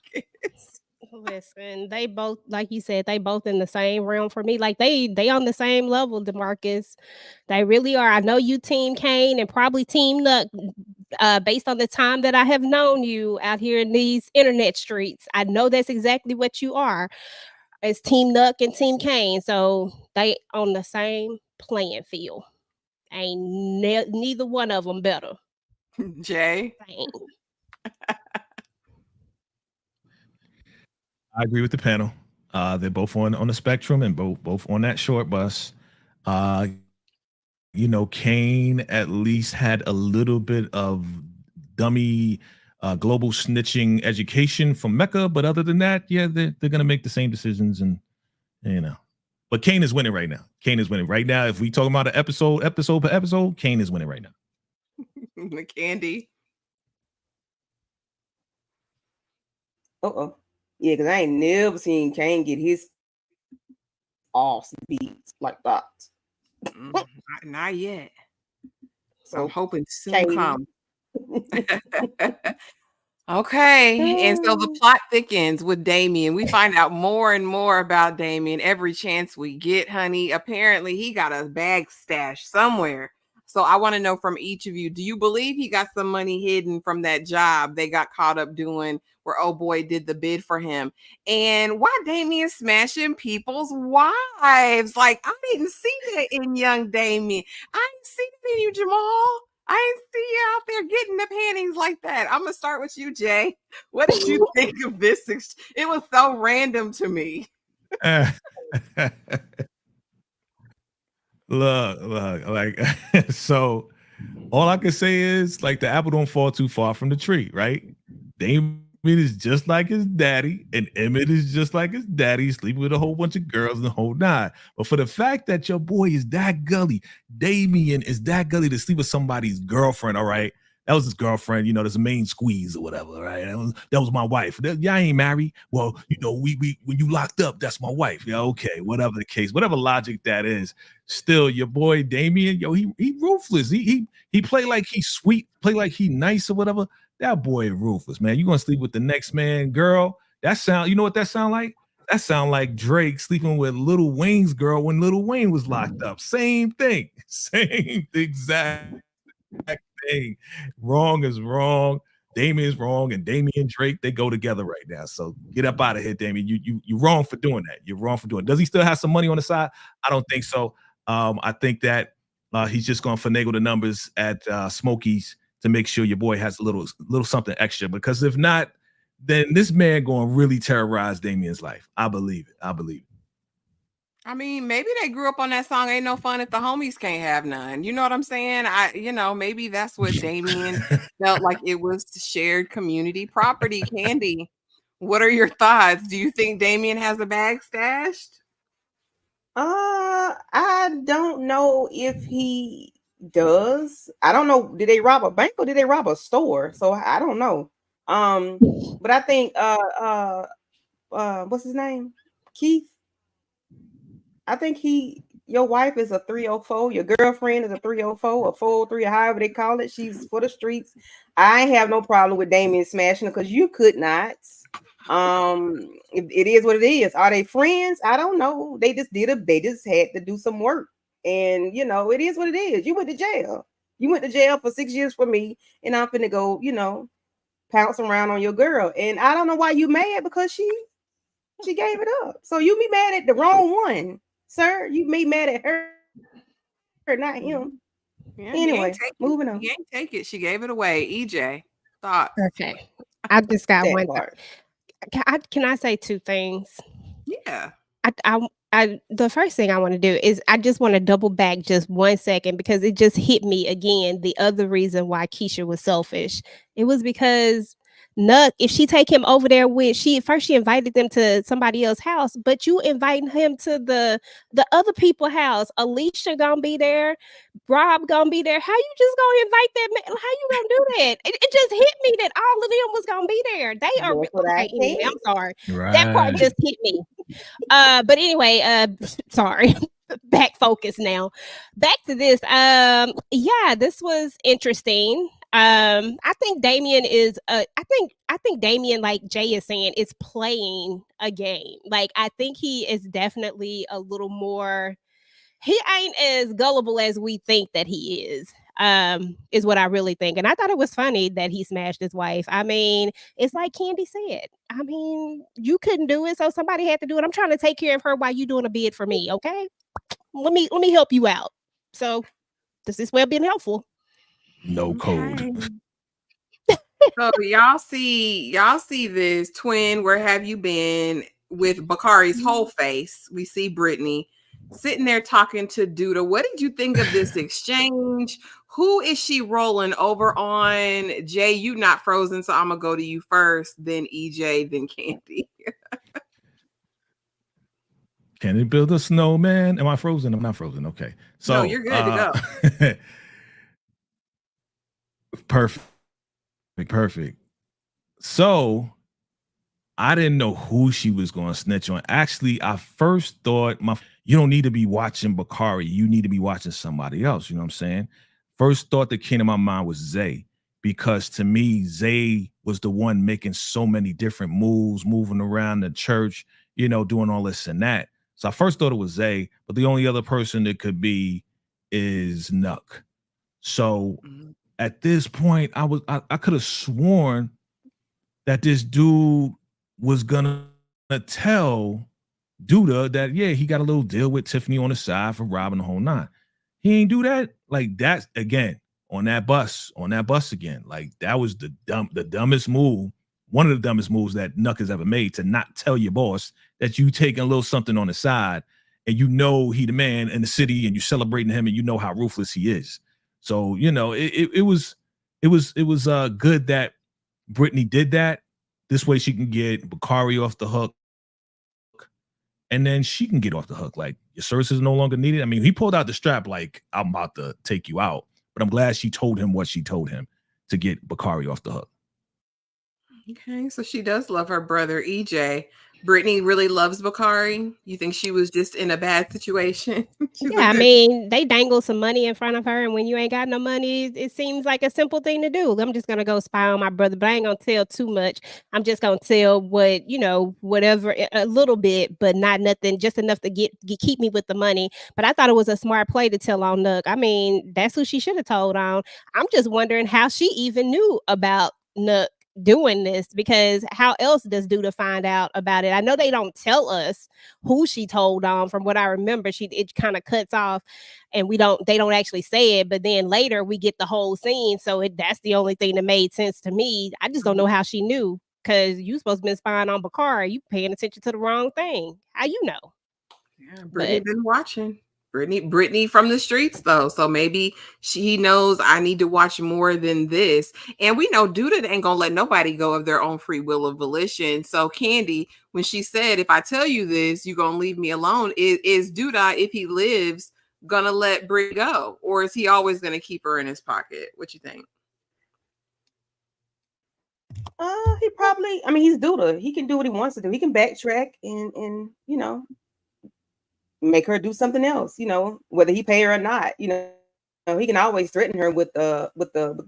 Listen, they both, like you said, they both in the same realm for me. Like they on the same level, DeMarcus. They really are. I know you team Kane and probably team Nuck, based on the time that I have known you out here in these internet streets. I know that's exactly what you are. It's team Nuck and team Kane. So they on the same playing field. Ain't neither one of them better. Jay? Same. I agree with the panel. They're both on the spectrum and both on that short bus. You know, Kane at least had a little bit of dummy global snitching education from Mecca, but other than that, yeah, they're gonna make the same decisions, and you know. But Kane is winning right now. Kane is winning right now. If we talking about an episode per episode, Kane is winning right now. The Candy. Yeah, because I ain't never seen Kane get his ass beat like that. Not yet. So I'm hoping soon Kane. come. Okay, and so the plot thickens with Damian. We find out more and more about Damian every chance we get, honey. Apparently, he got a bag stash somewhere. So I want to know from each of you, do you believe he got some money hidden from that job they got caught up doing where oh boy did the bid for him? And why Damian smashing people's wives? Like, I didn't see that in young Damian. I didn't see that in you, Jamal. I didn't see you out there getting the panties like that. I'm going to start with you, Jay. What did you think of this? It was so random to me. Look, like, so all I can say is, like, the apple don't fall too far from the tree, right? Damien is just like his daddy, and Emet is just like his daddy, sleeping with a whole bunch of girls and the whole nine. But for the fact that your boy is that gully, Damian is that gully to sleep with somebody's girlfriend, all right? That was his girlfriend, you know, there's a main squeeze or whatever, right? That was my wife. Y'all ain't married. Well, you know, we when you locked up, that's my wife. Yeah, okay, whatever the case, whatever logic that is. Still, your boy Damian, yo, he ruthless. He play like he's sweet, play like he nice or whatever. That boy ruthless, man. You gonna sleep with the next man, girl? That sound, you know what that sound like? That sound like Drake sleeping with Lil Wayne's girl when Lil Wayne was locked up. Same thing, same exact thing. Wrong is wrong. Damian's wrong, and Damian Drake, they go together right now. So get up out of here, Damian. You're wrong for doing that. You're wrong for doing it. Does he still have some money on the side? I don't think so. I think that he's just going to finagle the numbers at Smokey's to make sure your boy has a little something extra. Because if not, then this man going to really terrorize Damian's life. I believe it. I mean, maybe they grew up on that song, Ain't No Fun If the Homies Can't Have None. You know what I'm saying? Maybe that's what Damian felt like it was shared community property. Candy, what are your thoughts? Do you think Damian has a bag stashed? I don't know if he does. I don't know. Did they rob a bank or did they rob a store? So I don't know. But I think what's his name? Keith. I think your wife is a 304, your girlfriend is a 304, a 403, or however they call it. She's for the streets. I have no problem with Damian smashing her because you could not. It is what it is. Are they friends? I don't know. They just had to do some work. And it is what it is. You went to jail. You went to jail for 6 years for me, and I'm finna go, pounce around on your girl. And I don't know why you mad because she gave it up. So you be mad at the wrong one. Sir, you be mad at her, not him. Yeah, anyway, moving on. You ain't take it. She gave it away. EJ, thoughts? Okay. I just got one. Part. Can I say two things? Yeah. The first thing I want to do is I just want to double back just 1 second because it just hit me again. The other reason why Kesha was selfish, it was because Nuck, if she take him over there she invited them to somebody else's house, but you inviting him to the other people's house. Alicia gonna be there, Rob gonna be there. How you just gonna invite that man? How you gonna do that? It just hit me that all of them was gonna be there. They are okay, anyway, I'm sorry. Right. That part just hit me. But anyway, sorry. Back focus now. Back to this. Yeah, this was interesting. I think Damian is I think Damian, like Jay is saying, is playing a game. Like I think he is definitely a little more, he ain't as gullible as we think that he is what I really think. And I thought it was funny that he smashed his wife. I mean, it's like Candy said. I mean, you couldn't do it, so somebody had to do it. I'm trying to take care of her while you doing a bid for me, okay? Let me help you out. So this is where being helpful. No code. So y'all see this twin. Where have you been with Bakari's whole face? We see Britney sitting there talking to Duda. What did you think of this exchange? Who is she rolling over on? Jay, you not frozen, so I'm gonna go to you first, then EJ, then Candy. Can it build a snowman? Am I frozen? I'm not frozen. Okay. So no, you're good to go. Perfect. So I didn't know who she was going to snitch on. Actually, I first thought you don't need to be watching Bakari. You need to be watching somebody else. You know what I'm saying? First thought that came to my mind was Zay, because to me, Zay was the one making so many different moves, moving around the church, doing all this and that. So I first thought it was Zay, but the only other person it could be is Nuck. So at this point, I could have sworn that this dude was gonna tell Duda that, yeah, he got a little deal with Tiffany on the side for robbing the whole nine. He ain't do that. Like that again on that bus again. Like that was the dumbest move. One of the dumbest moves that Nuck has ever made, to not tell your boss that you taking a little something on the side and he the man in the city and you celebrating him and you know how ruthless he is. So, it was good that Britney did that. This way she can get Bakari off the hook and then she can get off the hook. Like, your services no longer needed. I mean, he pulled out the strap like, I'm about to take you out. But I'm glad she told him what she told him to get Bakari off the hook. Okay, so she does love her brother, EJ. Britney really loves Bakari? You think she was just in a bad situation? Yeah, I mean, they dangle some money in front of her, and when you ain't got no money, it seems like a simple thing to do. I'm just gonna go spy on my brother, but I ain't gonna tell too much. I'm just gonna tell what whatever a little bit, but not nothing, just enough to keep me with the money. But I thought it was a smart play to tell on Nuck. I mean, that's who she should have told on. I'm just wondering how she even knew about Nuck doing this, because how else does Duda find out about it? I know they don't tell us who she told on. From what I remember, it kind of cuts off, and they don't actually say it, but then later we get the whole scene, so that's the only thing that made sense to me. I just don't know how she knew, because you supposed to be spying on Bakari. You paying attention to the wrong thing. How you know? Yeah, Britney been watching. Britney from the streets though, so maybe she knows I need to watch more than this. And we know Duda ain't gonna let nobody go of their own free will of volition. So Candy, when she said, "If I tell you this, you gonna leave me alone," is Duda, if he lives, gonna let Britney go, or is he always gonna keep her in his pocket? What you think? He probably. I mean, he's Duda. He can do what he wants to do. He can backtrack and make her do something else. Whether he pay her or not. He can always threaten her with the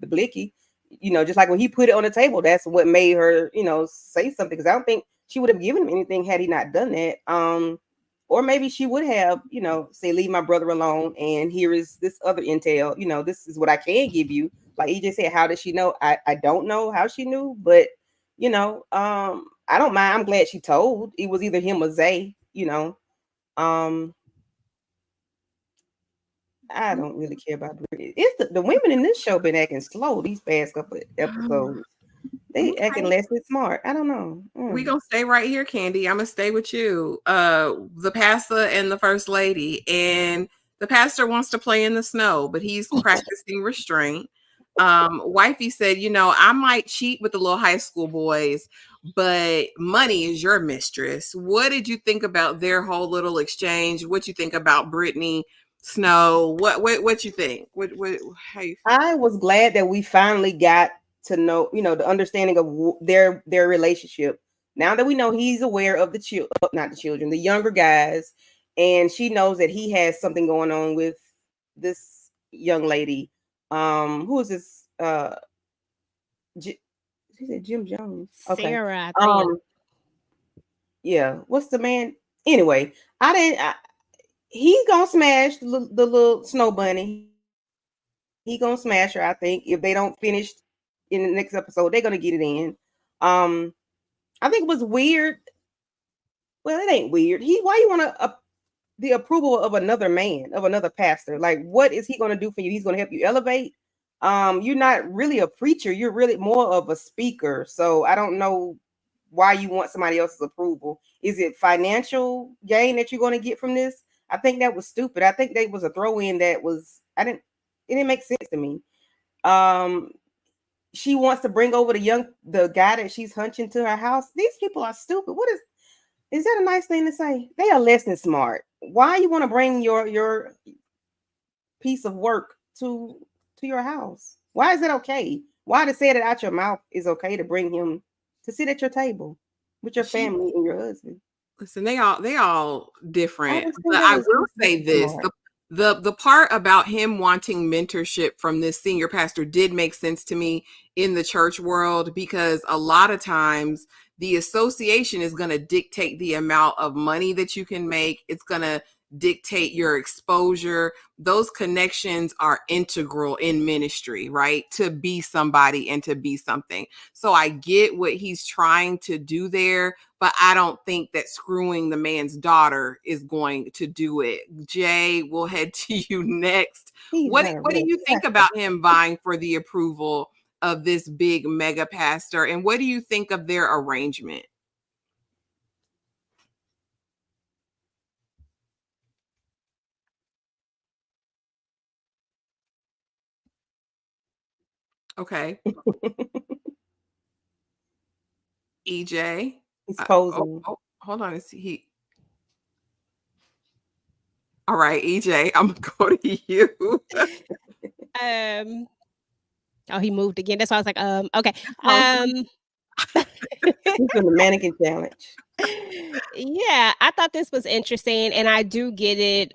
blicky. Just like when he put it on the table, that's what made her say something. Because I don't think she would have given him anything had he not done that. Or maybe she would have, say, leave my brother alone, and here is this other intel. This is what I can give you. Like EJ said, how did she know? I don't know how she knew, but I don't mind. I'm glad she told. It was either him or Zay. I don't really care about Britney. It's the women in this show been acting slow these past couple episodes. They acting less than smart. I don't know. We gonna stay right here, Candy. I'm gonna stay with you. The pastor and the first lady, and the pastor wants to play in the snow, but he's practicing restraint. Wifey said, I might cheat with the little high school boys, but money is your mistress. What did you think about their whole little exchange? What you think about Britney, Snow? What you think? How you feel? I was glad that we finally got to know, the understanding of their relationship. Now that we know he's aware of not the children, the younger guys, and she knows that he has something going on with this young lady. Who is this? She said Jim Jones. Okay. Sarah, I think. Yeah. What's the man? Anyway, he's gonna smash the little snow bunny. He gonna smash her. I think if they don't finish in the next episode, they're gonna get it in. I think it was weird. Well, it ain't weird. Why you want the approval of another man, of another pastor? Like, what is he gonna do for you? He's gonna help you elevate. You're not really a preacher. You're really more of a speaker. So I don't know why you want somebody else's approval. Is it financial gain that you're going to get from this? I think that was stupid. I think that was a throw in that was, it didn't make sense to me. She wants to bring over the guy that she's hunching to her house. These people are stupid. Is that a nice thing to say? They are less than smart. Why you want to bring your piece of work to your house? Why is it okay? Why to say it out your mouth is okay to bring him to sit at your table with your family and your husband? Listen, they all different. But I will say this: the part about him wanting mentorship from this senior pastor did make sense to me in the church world, because a lot of times the association is going to dictate the amount of money that you can make. It's going to dictate your exposure. Those connections are integral in ministry, right? To be somebody and to be something. So I get what he's trying to do there, but I don't think that screwing the man's daughter is going to do it. Jay, we'll head to you next. What do you think about him vying for the approval of this big mega pastor, and what do you think of their arrangement? Okay. EJ. He's posing. Hold on. All right, EJ, I'm gonna go to you. Oh, he moved again. That's why I was like, okay. He's doing the mannequin challenge. Yeah, I thought this was interesting, and I do get it.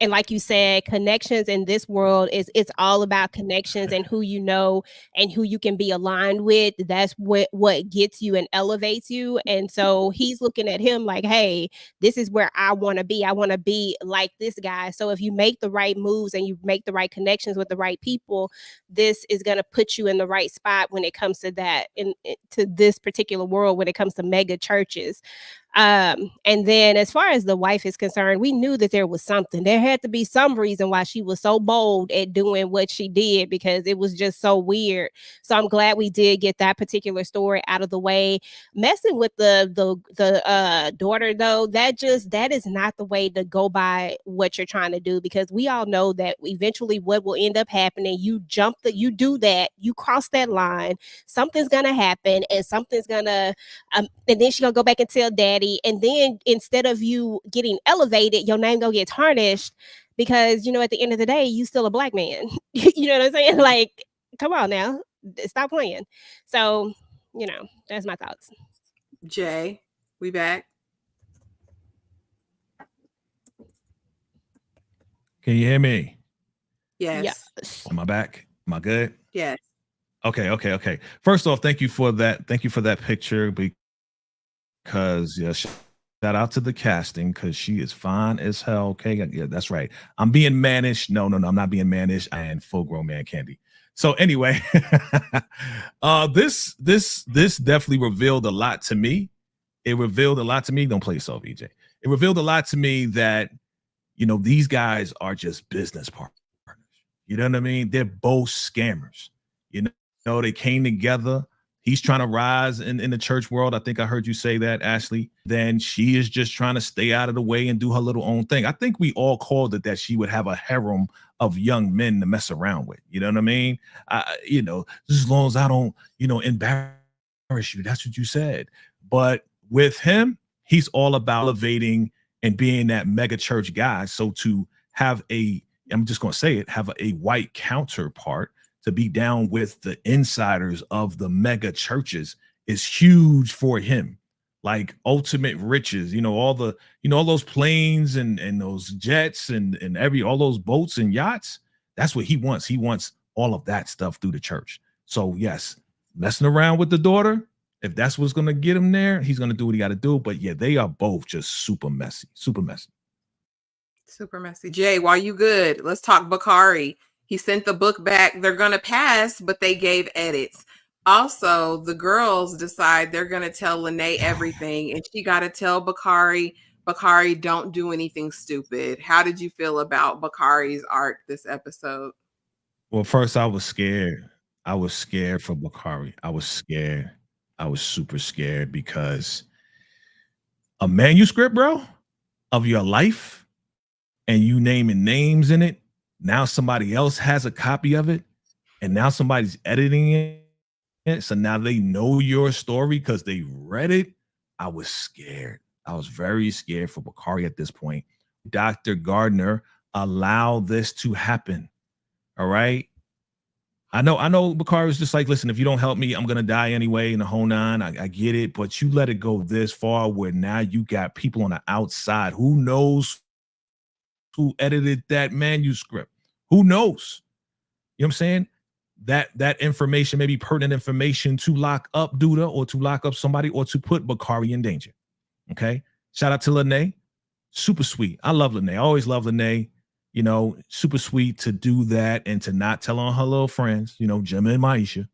And like you said, connections in this world is it's all about connections and who you know and who you can be aligned with. That's what gets you and elevates you. And so he's looking at him like, hey, this is where I want to be. I want to be like this guy. So if you make the right moves and you make the right connections with the right people, this is going to put you in the right spot when it comes to that, to this particular world when it comes to mega churches. And then as far as the wife is concerned, we knew that there was something. There had to be some reason why she was so bold at doing what she did, because it was just so weird. So I'm glad we did get that particular story out of the way. Messing with the daughter though, that is not the way to go by what you're trying to do, because we all know that eventually what will end up happening, you do that, you cross that line, something's gonna happen, and something's gonna and then she gonna go back and tell daddy, and then instead of you getting elevated, your name gonna get tarnished, because at the end of the day, you still a black man. You know what I'm saying? Like, come on now, stop playing. So, that's my thoughts. Jay, we back? Can you hear me? Yes. Am I back? Am I good? Yes. Okay. First off, thank you for that. Thank you for that picture, because shout out to the casting, because she is fine as hell. Okay, yeah, that's right. I'm being mannish. No, I'm not being mannish. I am full grown man candy. So anyway, this definitely revealed a lot to me. It revealed a lot to me. Don't play yourself, EJ. It revealed a lot to me that these guys are just business partners. You know what I mean? They're both scammers. They came together. He's trying to rise in the church world. I think I heard you say that, Ashley. Then she is just trying to stay out of the way and do her little own thing. I think we all called it that she would have a harem of young men to mess around with. You know what I mean? Just as long as I don't, embarrass you. That's what you said. But with him, he's all about elevating and being that mega church guy. So to have I'm just going to say it, have a white counterpart to be down with the insiders of the mega churches is huge for him. Like ultimate riches, all those planes and those jets and all those boats and yachts. That's what he wants. He wants all of that stuff through the church. So yes, messing around with the daughter, if that's what's going to get him there, he's going to do what he got to do. But yeah, they are both just super messy. Super messy. Jay, while you good, let's talk Bakari. He sent the book back. They're going to pass, but they gave edits. Also, the girls decide they're going to tell Lene everything, and she got to tell Bakari, don't do anything stupid. How did you feel about Bakari's arc this episode? Well, first, I was scared. I was scared for Bakari. I was scared. I was super scared, because a manuscript, bro, of your life, and you naming names in it. Now somebody else has a copy of it, and now somebody's editing it. So now they know your story because they read it. I was scared. I was very scared for Bakari at this point. Dr. Gardner allowed this to happen. All right. I know Bakari was just like, listen, if you don't help me, I'm going to die anyway in the whole nine. I get it. But you let it go this far where now you got people on the outside. Who knows who edited that manuscript? Who knows? You know what I'm saying? That information may be pertinent information to lock up Duda, or to lock up somebody, or to put Bakari in danger. Okay. Shout out to Lene. Super sweet. I love Lene. I always love Lene. Super sweet to do that and to not tell on her little friends, Gemma and Maisha.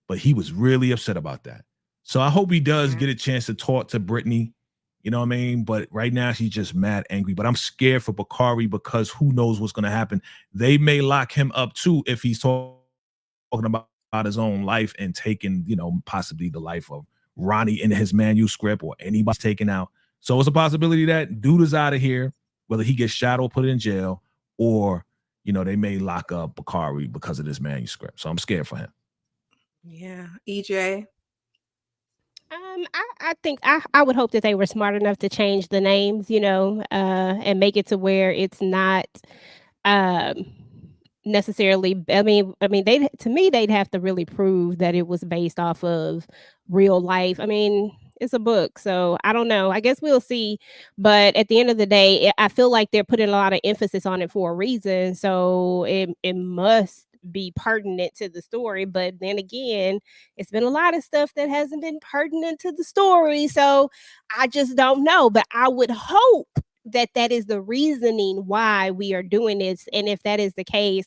But he was really upset about that. So I hope he does get a chance to talk to Britney. You know what I mean? But right now she's just mad angry. But I'm scared for Bakari, because who knows what's going to happen. They may lock him up too if he's talking about his own life and taking, possibly the life of Ronnie in his manuscript, or anybody's taken out. So it's a possibility that dude is out of here, whether he gets shot or put in jail, or, they may lock up Bakari because of this manuscript. So I'm scared for him. Yeah. EJ? I think I would hope that they were smart enough to change the names, and make it to where it's not necessarily. I mean, they to me they'd have to really prove that it was based off of real life. I mean, it's a book, so I don't know. I guess we'll see. But at the end of the day, I feel like they're putting a lot of emphasis on it for a reason. So it must be pertinent to the story. But then again, it's been a lot of stuff that hasn't been pertinent to the story. So I just don't know. But I would hope that that is the reasoning why we are doing this. And if that is the case,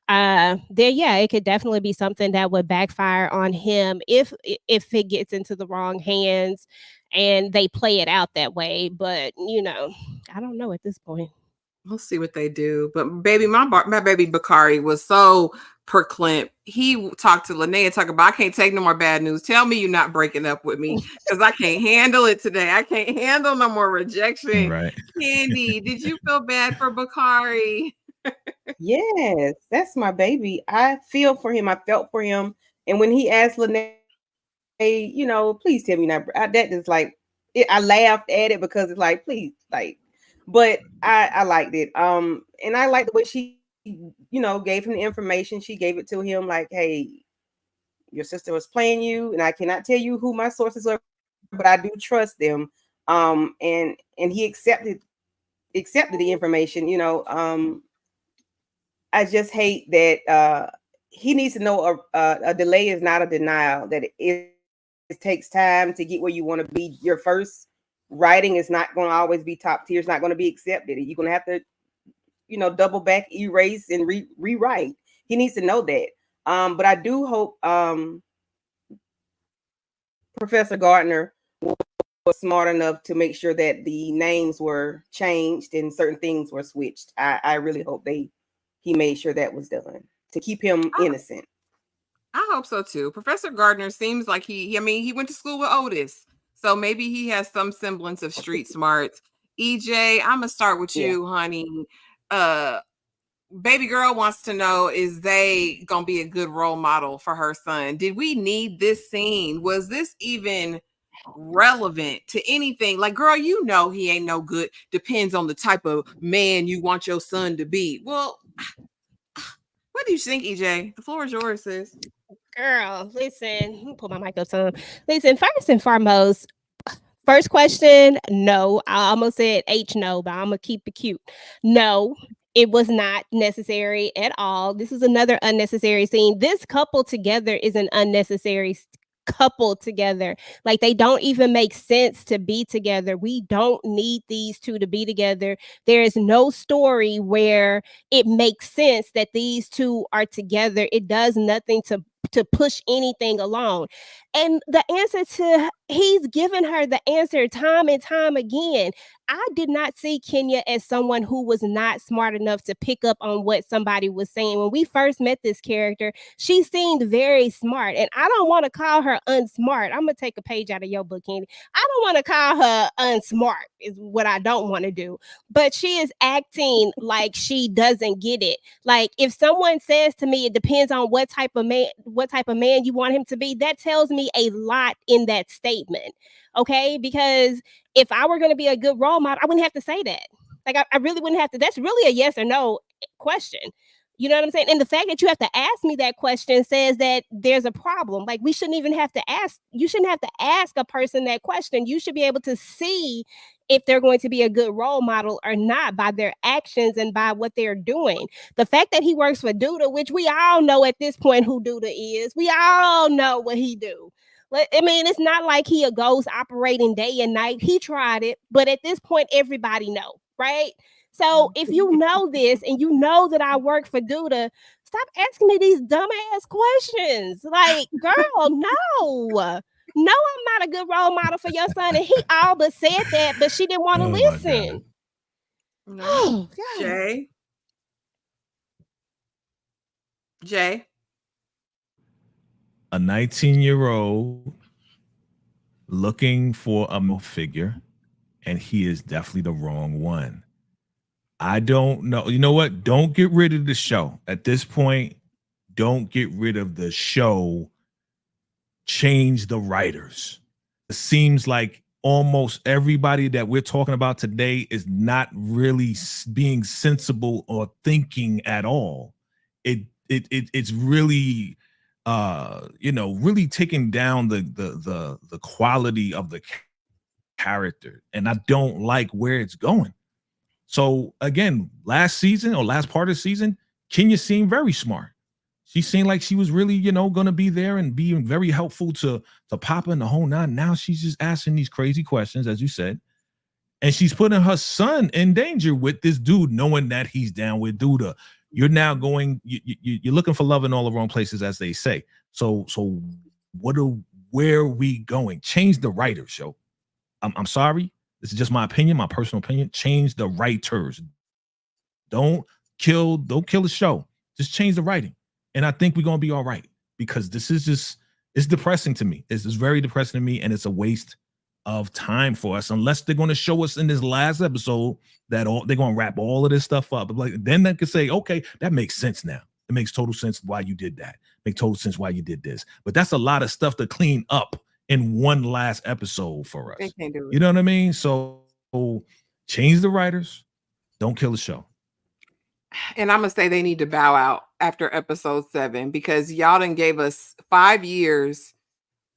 then yeah, it could definitely be something that would backfire on him if it gets into the wrong hands and they play it out that way. But I don't know at this point. We'll see what they do. But baby, my baby Bakari was so perclamped. He talked to Linnea, talking about, I can't take no more bad news. Tell me you're not breaking up with me because I can't handle it today. I can't handle no more rejection. Right. Candy, did you feel bad for Bakari? Yes, that's my baby. I feel for him. I felt for him. And when he asked Linnea, please tell me not. That is like, I laughed at it because it's like, please, like, but I liked it. And I liked the way she, gave him the information. She gave it to him like, hey, your sister was playing you, and I cannot tell you who my sources are, but I do trust them. And he accepted the information. I just hate that he needs to know a delay is not a denial, that it takes time to get where you want to be. Your first writing is not going to always be top tier. It's not going to be accepted. You're going to have to, double back, erase, and rewrite. He needs to know that. But I do hope Professor Gardner was smart enough to make sure that the names were changed and certain things were switched. I really hope he made sure that was done to keep him innocent. I hope so too. Professor Gardner seems like he went to school with Otis, so maybe he has some semblance of street smarts. EJ, I'm gonna start with you, honey. Baby girl wants to know, is they gonna be a good role model for her son? Did we need this scene? Was this even relevant to anything? Like, girl, he ain't no good. Depends on the type of man you want your son to be. Well, what do you think, EJ? The floor is yours, sis. Girl, listen, let me pull my mic up some. Listen, first and foremost, first question, no. I almost said H no, but I'm gonna keep it cute. No, it was not necessary at all. This is another unnecessary scene. This couple together is an unnecessary couple together. Like, they don't even make sense to be together. We don't need these two to be together. There is no story where it makes sense that these two are together. It does nothing to push anything along. And the answer he's given her the answer time and time again. I did not see Kenya as someone who was not smart enough to pick up on what somebody was saying. When we first met this character, she seemed very smart. And I don't want to call her unsmart. I'm going to take a page out of your book, Candy. I don't want to call her unsmart, is what I don't want to do. But she is acting like she doesn't get it. Like, if someone says to me, it depends on what type of man you want him to be, that tells me a lot in that statement. Okay? Because if I were going to be a good role model, I wouldn't have to say that. Like, I really wouldn't have to. That's really a yes or no question. You know what I'm saying? And the fact that you have to ask me that question says that there's a problem. Like, we shouldn't even have to ask. You shouldn't have to ask a person that question. You should be able to see if they're going to be a good role model or not by their actions and by what they're doing. The fact that he works for Duda, which we all know at this point who Duda is, we all know what he do. I mean, it's not like he a ghost operating day and night. He tried it, but at this point, everybody know, right? So if you know this and you know that I work for Duda, stop asking me these dumbass questions. Like, girl, no. No, I'm not a good role model for your son. And he all but said that, but she didn't want to listen. No. Oh, Jay? A 19-year-old looking for a male figure, and he is definitely the wrong one. I don't know. You know what? Don't get rid of the show. At this point, don't get rid of the show. Change the writers. It seems like almost everybody that we're talking about today is not really being sensible or thinking at all. it's really really taking down the quality of the character, and I don't like where it's going. So again, last season or last part of the season, Kenya seemed very smart. She seemed like she was really, going to be there and being very helpful to Papa and the whole nine. Now she's just asking these crazy questions, as you said, and she's putting her son in danger with this dude, knowing that he's down with Duda. You're now going, you're looking for love in all the wrong places, as they say. So where are we going? Change the writers, yo. I'm sorry. This is just my opinion, my personal opinion. Change the writers. Don't kill the show. Just change the writing. And I think we're going to be all right, because this is just, it's depressing to me. It's very depressing to me, and it's a waste of time for us, unless they're going to show us in this last episode that they're going to wrap all of this stuff up. Like, then they could say, okay, that makes sense now. It makes total sense why you did that. Makes total sense why you did this. But that's a lot of stuff to clean up in one last episode for us. They can't do it. You know what I mean? So change the writers. Don't kill the show. And I'm gonna say they need to bow out after episode 7, because y'all done gave us 5 years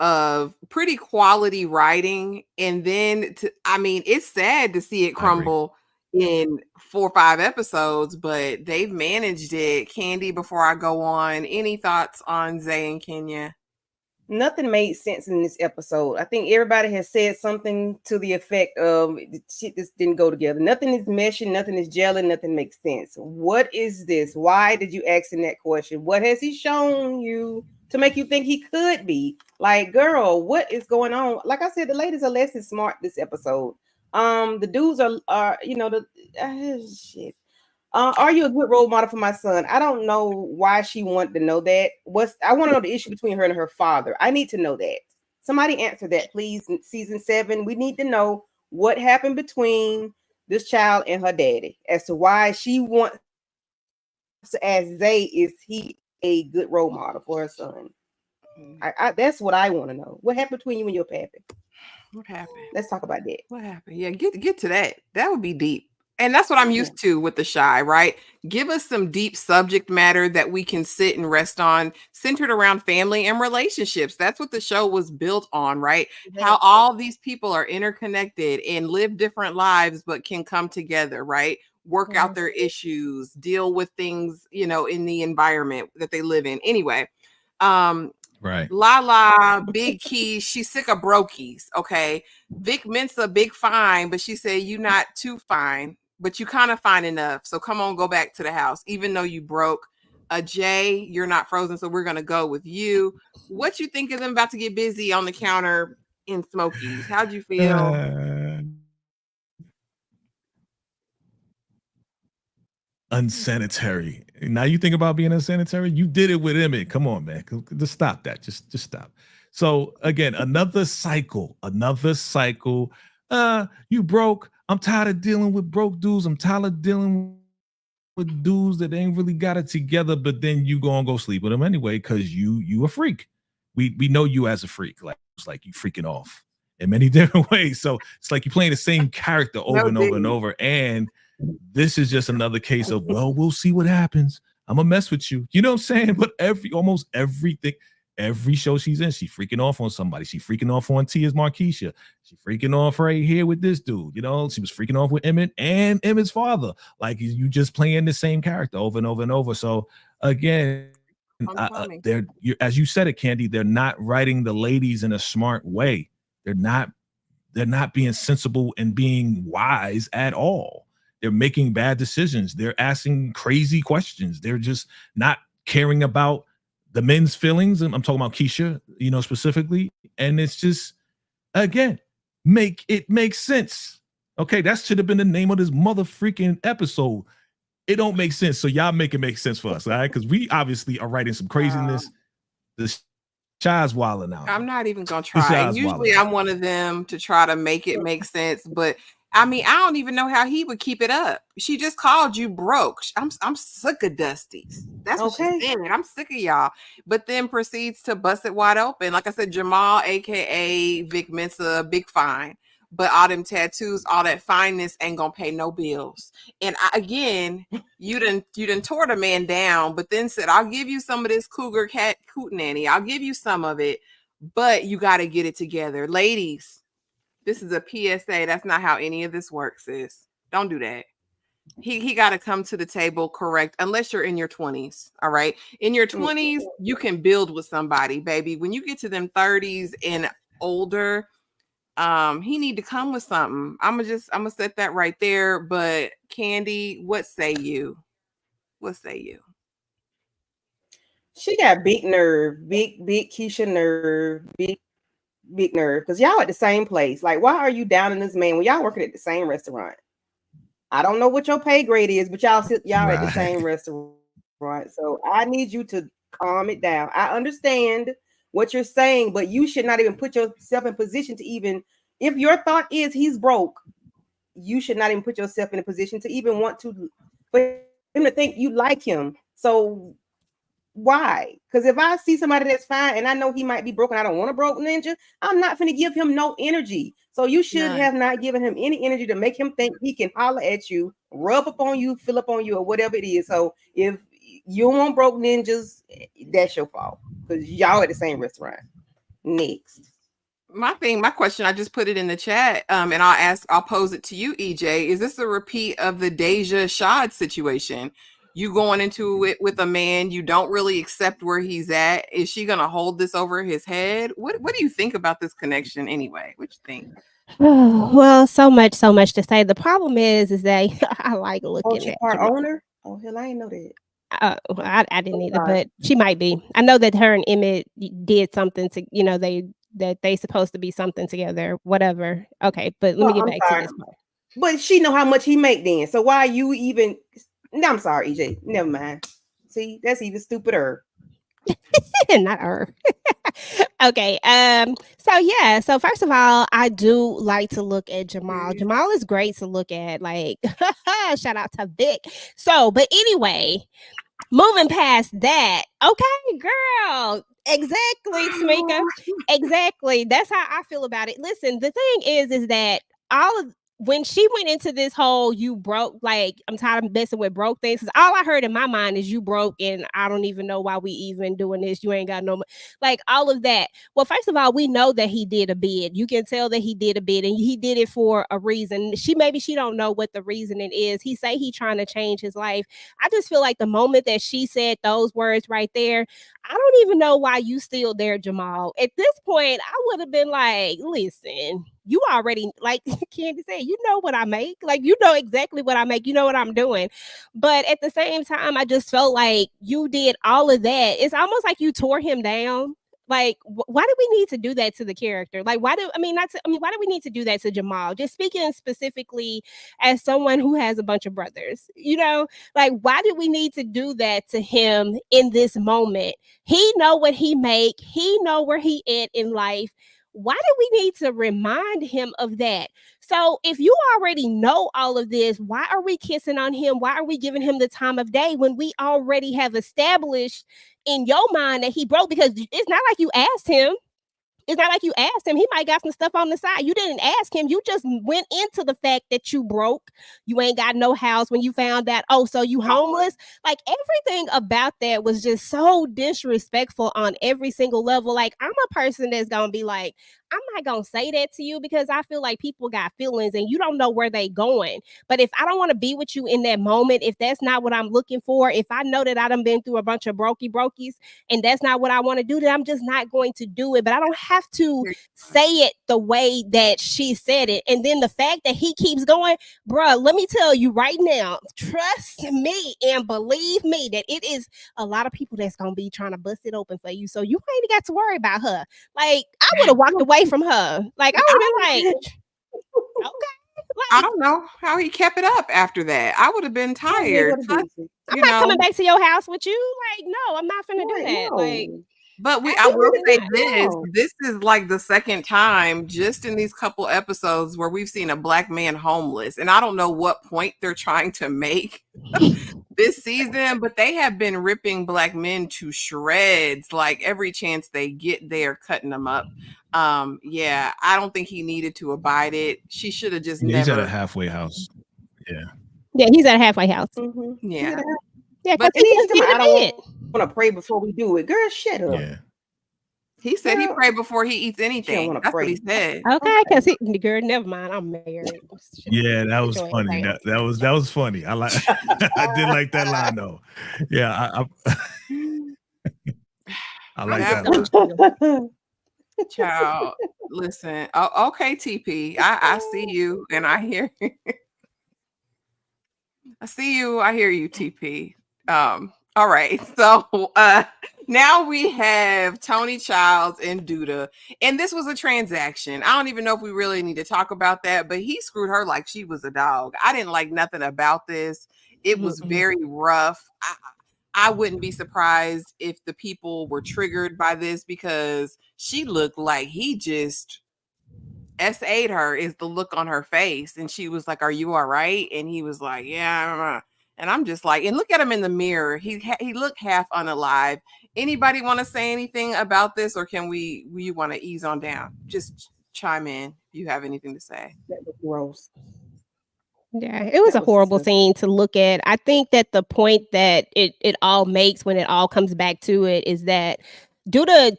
of pretty quality writing, and then it's sad to see it crumble in 4 or 5 episodes, but they've managed it. Candy, before I go on, any thoughts on Zay and Kenya? Nothing made sense in this episode. I think everybody has said something to the effect of shit just didn't go together. Nothing is meshing, nothing is gelling, nothing makes sense. What is this? Why did you ask him that question? What has he shown you to make you think he could be? Like, girl, what is going on? Like I said, the ladies are less than smart this episode. The dudes are shit. Are you a good role model for my son? I don't know why she wanted to know that. I want to know the issue between her and her father. I need to know that. Somebody answer that, please. In season 7, we need to know what happened between this child and her daddy, as to why she wants to ask Zay, is he a good role model for her son? That's what I want to know. What happened between you and your pappy? What happened? Let's talk about that. What happened? Yeah, get to that. That would be deep. And that's what I'm used to with the Shy, right? Give us some deep subject matter that we can sit and rest on, centered around family and relationships. That's what the show was built on, right? Mm-hmm. How all these people are interconnected and live different lives, but can come together, right? Work out their issues, deal with things, in the environment that they live in. Anyway, right. Lala, Big Keys, she's sick of brokies, okay? Vic Mensa, big fine, but she said, you not too fine, but you kind of fine enough. So come on, go back to the house, even though you broke. Jay, you're not frozen, so we're going to go with you. What you think of them about to get busy on the counter in Smokies? How'd you feel? Unsanitary. Now you think about being unsanitary? You did it with Emet. Come on, man. Just stop that. Just stop. So again, another cycle. You broke. I'm tired of dealing with broke dudes. I'm tired of dealing with dudes that ain't really got it together, but then you go sleep with them anyway, because you a freak. We know you as a freak. Like, it's like you freaking off in many different ways. So it's like you're playing the same character over and over and over. And this is just another case of, well, we'll see what happens. I'm gonna mess with you. You know what I'm saying? But almost everything, every show she's in, she freaking off on somebody. She freaking off on Tia's Marquisha. She freaking off right here with this dude. She was freaking off with Emet and Emmet's father. Like, you just playing the same character over and over and over. So again, as you said it, Candy, they're not writing the ladies in a smart way. They're not being sensible and being wise at all. They're making bad decisions. They're asking crazy questions. They're just not caring about the men's feelings. I'm talking about Kesha, specifically. And it's just, again, make sense. Okay, that should have been the name of this mother freaking episode. It don't make sense. So y'all make it make sense for us, all right? Because we obviously are writing some craziness. The Shy's wilding out. I'm not even gonna try. Usually I'm one of them to try to make it make sense, but I don't even know how he would keep it up. She just called you broke. I'm sick of Dusties. That's what she said. I'm sick of y'all. But then proceeds to bust it wide open. Like I said, Jamal, aka Vic Mensa, big fine. but all them tattoos, all that fineness ain't gonna pay no bills. And again, you done tore the man down, but then said, I'll give you some of this cougar cat nanny. I'll give you some of it, but you got to get it together. Ladies, this is a PSA. That's not how any of this works, sis. Don't do that. He got to come to the table correct, unless you're in your 20s. All right. In your 20s, you can build with somebody, baby. When you get to them 30s and older, he need to come with something. I'm gonna set that right there. But Candy, what say you? What say you? She got big nerve, big Kesha nerve, big nerve. Because y'all at the same place. Like, why are you down in this man when y'all working at the same restaurant? I don't know what your pay grade is, but y'all at the same restaurant. So I need you to calm it down. I understand what you're saying, but you should not even put yourself in position to even, if your thought is he's broke, you should not even put yourself in a position to even want to, for him to think you like him. So why? Because if I see somebody that's fine and I know he might be broken, I don't want a broke ninja, I'm not going to give him no energy. So you should have not given him any energy to make him think he can holler at you, rub up on you, fill up on you, or whatever it is. So if you don't want broke ninjas, that's your fault, because y'all at the same restaurant. Next. My question, I just put it in the chat, and I'll pose it to you, EJ. Is this a repeat of the Deja Shod situation? You going into it with a man you don't really accept where he's at. Is she gonna hold this over his head? What do you think about this connection anyway? What you think? Well, so much to say. The problem is that I like looking at part owner. Oh hell, I didn't know that. I didn't either, but she might be. I know that her and Emet did something to, they supposed to be something together, whatever. Okay, but let me get back to this part. But she know how much he make then. So why you even? No, I'm sorry, EJ. Never mind. See, that's even stupider. Not her. Okay. So first of all, I do like to look at Jamal. Jamal is great to look at. Like, shout out to Vic. So, but anyway, moving past that. Okay, girl. Exactly, Tamika. Exactly. That's how I feel about it. Listen, the thing is that when she went into this whole you broke, like, I'm tired of messing with broke things, because all I heard in my mind is you broke and I don't even know why we even doing this. You ain't got no, like, all of that. Well, first of all, we know that he did a bid. You can tell that he did a bid, and he did it for a reason. She don't know what the reasoning is. He say he trying to change his life. I just feel like the moment that she said those words right there, I don't even know why you still there, Jamal. At this point, I would have been like, listen, you already, like Candy said, you know what I make. Like, you know exactly what I make. You know what I'm doing. But at the same time, I just felt like you did all of that. It's almost like you tore him down. Like, why do we need to do that to the character? Like, why do we need to do that to Jamal? Just speaking specifically as someone who has a bunch of brothers, like, why do we need to do that to him in this moment? He know what he make. He know where he at in life. Why do we need to remind him of that? So if you already know all of this, why are we kissing on him? Why are we giving him the time of day when we already have established in your mind that he broke? Because it's not like you asked him. It's not like you asked him. He might got some stuff on the side. You didn't ask him. You just went into the fact that you broke. You ain't got no house when you found that. Oh, so you homeless? Like, everything about that was just so disrespectful on every single level. Like, I'm a person that's going to be like, I'm not going to say that to you because I feel like people got feelings and you don't know where they going. But if I don't want to be with you in that moment, if that's not what I'm looking for, if I know that I done been through a bunch of brokies and that's not what I want to do, then I'm just not going to do it. But I don't have to say it the way that she said it. And then the fact that he keeps going, bruh, let me tell you right now, trust me and believe me that it is a lot of people that's going to be trying to bust it open for you. So you ain't got to worry about her. Like, I would have walked away from her. Like, I would have been like, okay. Like, I don't know how he kept it up after that. I would have been tired. I'm not coming back to your house with you. Like, no, I'm not finna do that. No. Like, But I will say know. this is like the second time just in these couple episodes where we've seen a black man homeless. And I don't know what point they're trying to make this season, but they have been ripping black men to shreds. Like every chance they get, they are cutting them up. Yeah, I don't think he needed to abide it. She should have just Yeah, he's at a never. halfway house. Yeah, he's at a halfway house. Mm-hmm. Yeah. Yeah, But because And he I did. don't want to pray before we do it. Girl, shut up. Yeah. he said he Girl, prayed before he eats anything. wanna That's what he pray. said. Okay, because the girl, never mind. I'm married. Yeah, that was funny. That was funny. I like. I did like that line though. Yeah, I like that. Child, listen. Oh, okay, TP. I see you, and I hear. I see you. I hear you, TP. All right. So now we have Tony Childs and Duda. And this was a transaction. I don't even know if we really need to talk about that, but he screwed her like she was a dog. I didn't like nothing about this. It was very rough. I wouldn't be surprised if the people were triggered by this because she looked like he just SA'd her, is the look on her face. And she was like, "Are you all right?" And he was like, "Yeah." And I'm just like, and look at him in the mirror. He looked half unalive. Anybody want to say anything about this, or we want to ease on down? Just chime in if you have anything to say. That was gross. Yeah, it was a horrible scene to look at. I think that the point that it all makes when it all comes back to it is that Duda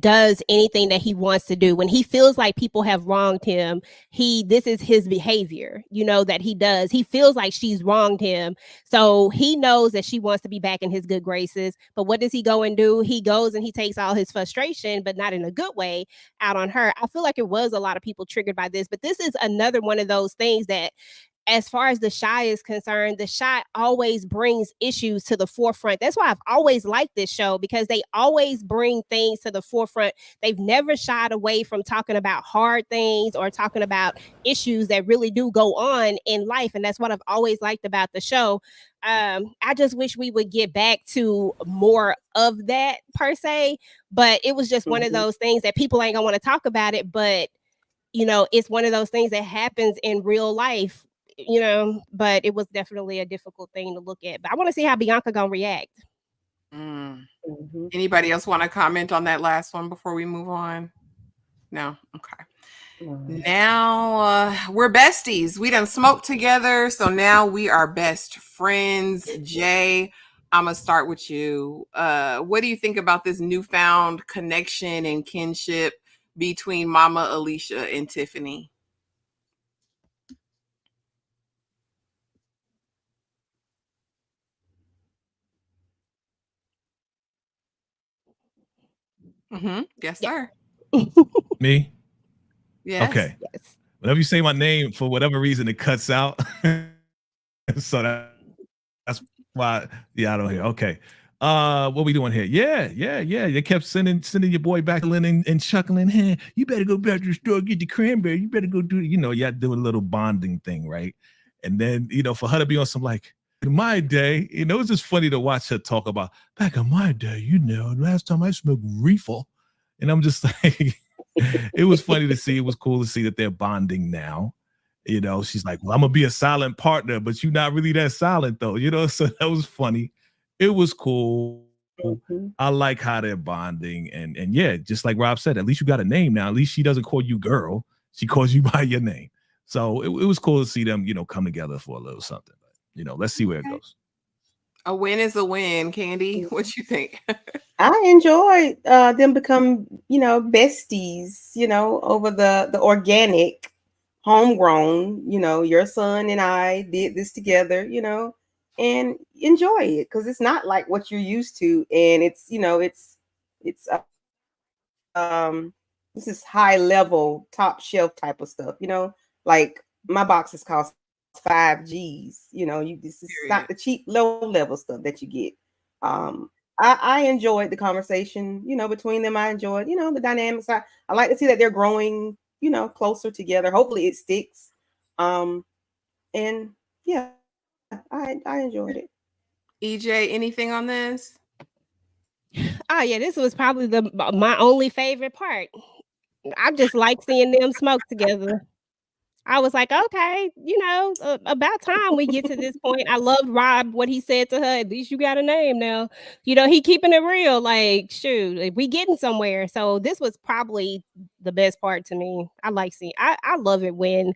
does anything that he wants to do. When he feels like people have wronged him, this is his behavior, that he does. He feels like she's wronged him. So he knows that she wants to be back in his good graces. But what does he go and do? He goes and he takes all his frustration, but not in a good way, out on her. I feel like it was a lot of people triggered by this, but this is another one of those things that, as far as the Shy is concerned, the Shy always brings issues to the forefront. That's why I've always liked this show, because they always bring things to the forefront. They've never shied away from talking about hard things or talking about issues that really do go on in life. And that's what I've always liked about the show. I just wish we would get back to more of that per se, but it was just one of those things that people ain't gonna want to talk about it. But it's one of those things that happens in real life. But it was definitely a difficult thing to look at. But I want to see how Bianca gonna react. Anybody else want to comment on that last one before we move on? No? Okay. Now we're besties. We done smoked together, so now we are best friends. Jay, I'm gonna start with you. What do you think about this newfound connection and kinship between Mama Alicia and Tiffany? Yes, sir. Me? Yes. Okay. Yes. Whenever you say my name, for whatever reason, it cuts out. So that's why. Yeah, I don't hear. Okay. What we doing here? Yeah. They kept sending your boy back and chuckling. Hey, you better go back to the store, get the cranberry. You better go do, you had to do a little bonding thing, right? And then, for her to be on some like, in my day, it was just funny to watch her talk about back in my day, last time I smoked reefer. And I'm just like, it was funny to see. It was cool to see that they're bonding now. She's like, well, I'm gonna be a silent partner, but you're not really that silent though. So that was funny. It was cool. I like how they're bonding. And yeah, just like Rob said, at least you got a name now. At least she doesn't call you girl. She calls you by your name. So it was cool to see them, come together for a little something. But, let's see where it goes. A win is a win, Candy. What you think? I enjoyed them become, besties, over the organic, homegrown, your son and I did this together, and enjoy it because it's not like what you're used to. And it's, this is high level, top shelf type of stuff, like my box is cost 5 G's, this is not the cheap low level stuff that you get. I enjoyed the conversation, between them. I enjoyed, the dynamics. I like to see that they're growing, closer together. Hopefully it sticks. And yeah, I enjoyed it. EJ, anything on this? Oh yeah, this was probably my only favorite part. I just like seeing them smoke together. I was like, okay, about time we get to this point. I loved Rob, what he said to her. At least you got a name now. He keeping it real. Like, shoot, like, we getting somewhere. So this was probably the best part to me. I like seeing. I love it when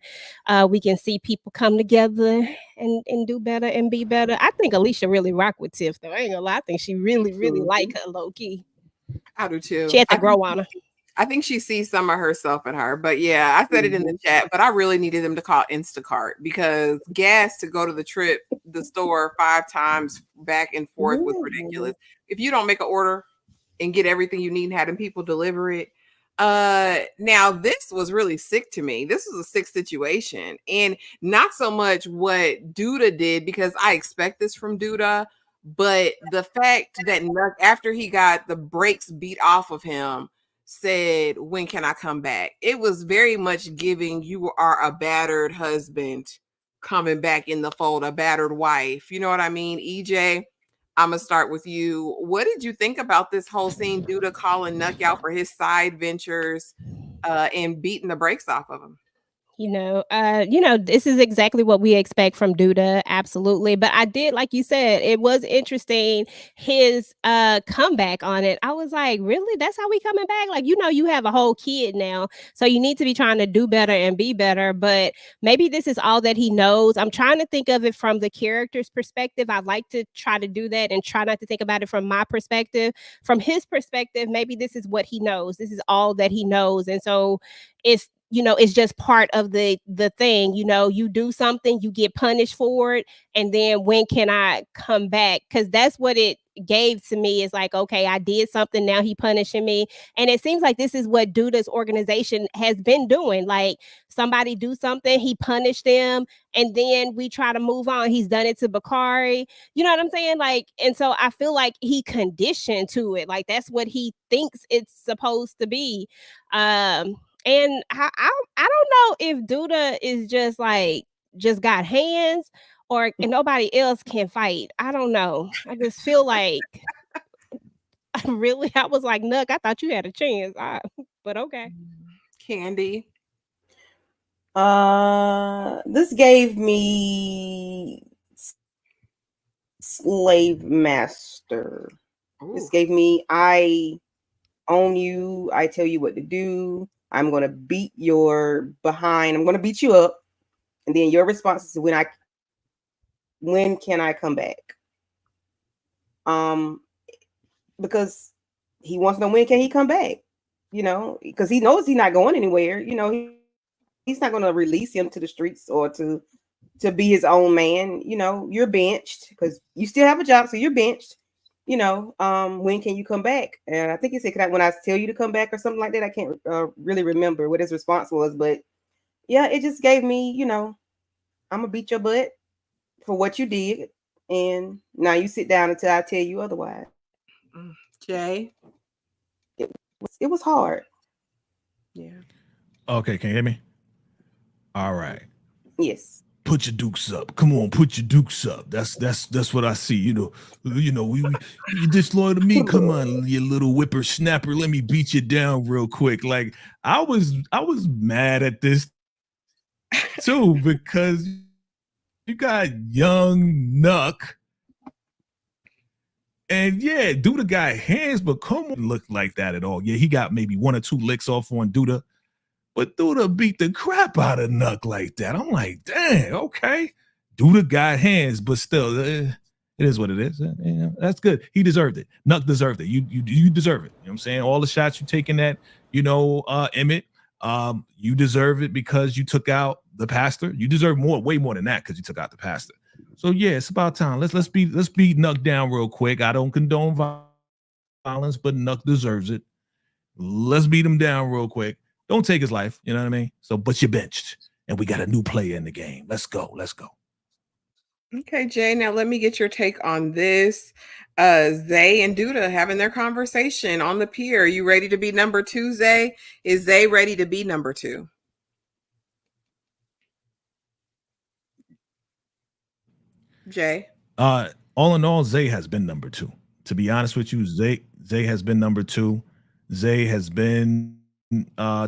we can see people come together and do better and be better. I think Alicia really rock with Tiff though. I ain't gonna lie. I think she really like her low key. I do too. She had to grow on her. I think she sees some of herself in her. But yeah, I said it in the chat, but I really needed them to call Instacart because gas to go to the store 5 times back and forth was ridiculous. If you don't make an order and get everything you need and have them people deliver it. Now this was really sick to me. This was a sick situation, and not so much what Duda did, because I expect this from Duda, but the fact that Nuck, after he got the brakes beat off of him, said, "When can I come back?" It was very much giving you are a battered husband coming back in the fold, a battered wife. You know what I mean? EJ, I'm gonna start with you. What did you think about this whole scene? Duda calling Nuck out for his side ventures, and beating the brakes off of him. This is exactly what we expect from Duda, absolutely. But I did, like you said, it was interesting his comeback on it. I was like, really? That's how we coming back? Like, you have a whole kid now, so you need to be trying to do better and be better. But maybe this is all that he knows. I'm trying to think of it from the character's perspective. I like to try to do that and try not to think about it from my perspective. From his perspective, maybe this is what he knows. This is all that he knows, and so it's just part of the thing. You do something, you get punished for it, and then when can I come back? Because that's what it gave to me. Is like, okay, I did something, now he punishing me. And it seems like this is what Duda's organization has been doing. Like, somebody do something, he punished them, and then we try to move on. He's done it to Bakari. You know what I'm saying? Like, and so I feel like he conditioned to it. Like, that's what he thinks it's supposed to be. And I don't know if Duda is just got hands, or and nobody else can fight. I don't know. I just feel like really, I was like, Nuck, I thought you had a chance. But okay. Candy. This gave me Slave Master. Ooh. This gave me I own you. I tell you what to do. I'm gonna beat your behind. I'm gonna beat you up, and then your response is when can I come back? Because he wants to know when can he come back. Because he knows he's not going anywhere. He's not gonna release him to the streets or to be his own man. You're benched because you still have a job, so you're benched. When can you come back? And I think he said, when I tell you to come back or something like that. I can't really remember what his response was, but yeah, it just gave me, I'm gonna beat your butt for what you did, and now you sit down until I tell you otherwise. Jay, it was hard. Yeah. Okay, can you hear me? All right. Yes. Put your dukes up. Come on, put your dukes up. That's what I see. You disloyal to me. Come on, you little whippersnapper. Let me beat you down real quick. Like, I was mad at this too, because you got young Nuck. And yeah, Duda got hands, but come on, look like that at all. Yeah, he got maybe 1 or 2 licks off on Duda. But Duda beat the crap out of Nuck like that. I'm like, dang, okay. Duda got hands, but still, it is what it is. That's good. He deserved it. Nuck deserved it. You deserve it. You know what I'm saying? All the shots you taking at, Emet, you deserve it because you took out the pastor. You deserve way more than that because you took out the pastor. So yeah, it's about time. Let's beat Nuck down real quick. I don't condone violence, but Nuck deserves it. Let's beat him down real quick. Don't take his life, you know what I mean? So, but you're benched, and we got a new player in the game. Let's go. Okay, Jay, now let me get your take on this. Zay and Duda having their conversation on the pier. Are you ready to be number 2, Zay? Is Zay ready to be number 2? Jay? All in all, Zay has been number 2. To be honest with you, Zay has been number 2. Zay has been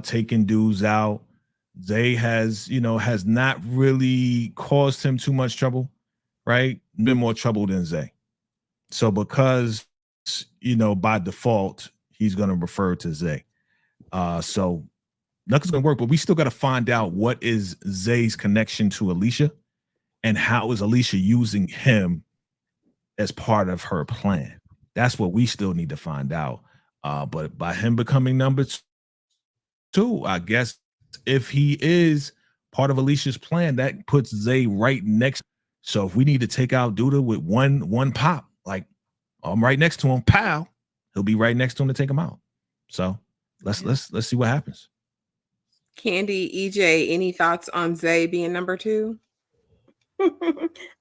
taking dudes out. Zay has, has not really caused him too much trouble, right? Been more trouble than Zay. So because, by default, he's going to refer to Zay. So nothing's going to work, but we still got to find out what is Zay's connection to Alicia and how is Alicia using him as part of her plan. That's what we still need to find out. But by him becoming number 2, I guess if he is part of Alicia's plan, that puts Zay right next. So if we need to take out Duda with one pop, like I'm right next to him, pow, he'll be right next to him to take him out. So let's see what happens. Candy, EJ, any thoughts on Zay being number 2?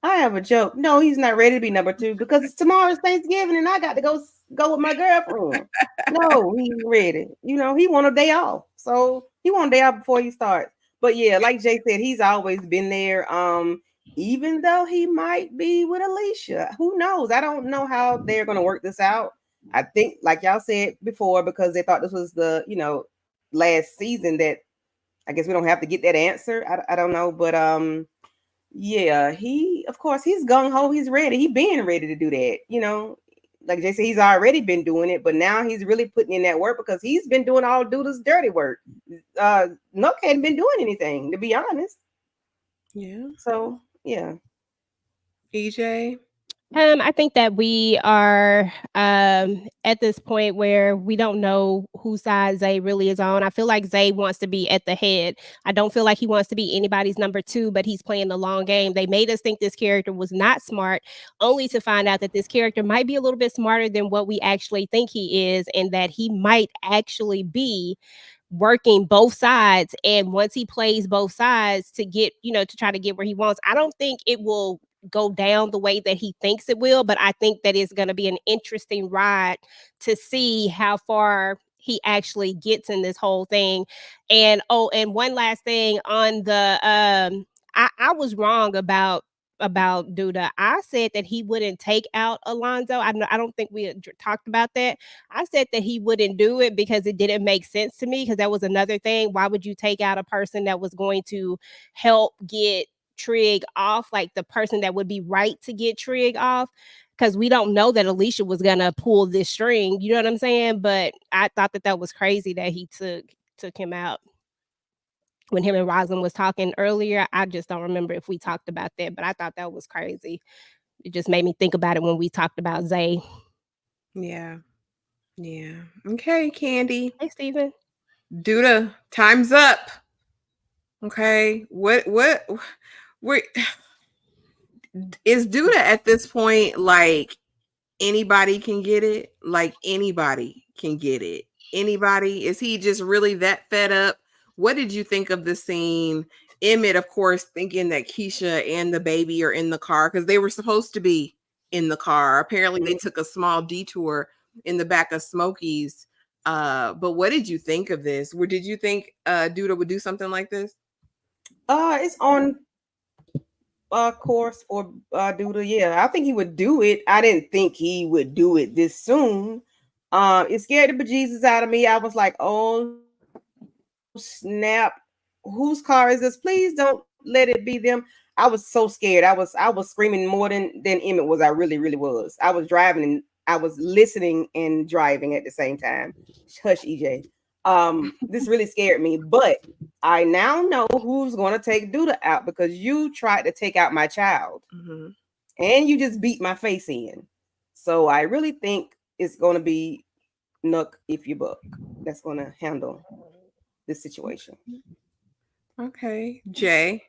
I have a joke. No, he's not ready to be number 2 because it's tomorrow's Thanksgiving and I got to go with my girlfriend. No, he's ready. He want a day off. So he want a day off before he starts. But yeah, like Jay said, he's always been there. Even though he might be with Alicia, who knows? I don't know how they're going to work this out. I think, like y'all said before, because they thought this was the, last season, that I guess we don't have to get that answer. I don't know. But yeah, of course, he's gung-ho. He's ready. He's been ready to do that. Like Jay said, he's already been doing it, but now he's really putting in that work because he's been doing all Duda's dirty work. Nuck hadn't been doing anything, to be honest. Yeah. So, yeah. EJ? I think that we are at this point where we don't know whose side Zay really is on. I feel like Zay wants to be at the head. I don't feel like he wants to be anybody's number 2, but he's playing the long game. They made us think this character was not smart, only to find out that this character might be a little bit smarter than what we actually think he is, and that he might actually be working both sides. And once he plays both sides to get, to try to get where he wants, I don't think it will go down the way that he thinks it will, but I think that it's going to be an interesting ride to see how far he actually gets in this whole thing. And one last thing on the I was wrong about Duda. I said that he wouldn't take out Alonzo. I don't think we talked about that. I said that he wouldn't do it because it didn't make sense to me, because that was another thing. Why would you take out a person that was going to help get Trig off, like the person that would be right to get Trig off? Because we don't know that Alicia was gonna pull this string, you know what I'm saying? But I thought that was crazy that he took him out. When him and Roslyn was talking earlier, I just don't remember if we talked about that, but I thought that was crazy. It just made me think about it when we talked about Zay. Yeah. Okay, Candy. Hey, Steven. Duda, time's up. Okay, what is Duda at this point? Like, anybody can get it? Like, anybody can get it? Anybody? Is he just really that fed up? What did you think of the scene? Emet, of course, thinking that Kesha and the baby are in the car because they were supposed to be in the car. Apparently, they took a small detour in the back of Smokey's. But what did you think of this? Did you think Duda would do something like this? It's on course for Duda. Yeah, I think he would do it. I didn't think he would do it this soon. It scared the bejesus out of me. I was like, oh snap, whose car is this? Please don't let it be them. I was so scared. I was screaming more than Emet was. I really was. I was driving and I was listening and driving at the same time. Hush, EJ. This really scared me, but I now know who's going to take Duda out because you tried to take out my child and you just beat my face in. So I really think it's going to be Nuck if you buck that's going to handle this situation. Okay, Jay.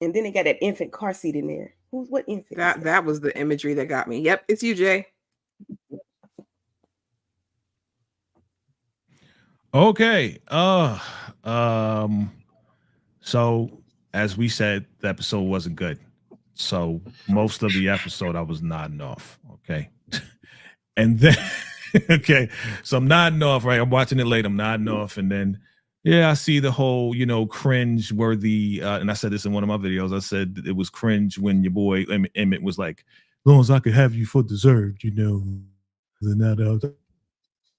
And then they got that infant car seat in there. What infant? That was the imagery that got me. Yep, it's you, Jay. Okay. So as we said, the episode wasn't good. So most of the episode I was nodding off. Okay. And then okay, so I'm nodding off, right? I'm watching it late. I'm nodding off, and then Yeah, I see the whole, cringe worthy. And I said this in one of my videos. I said it was cringe when your boy Emet was like, as long as I could have you for dessert, then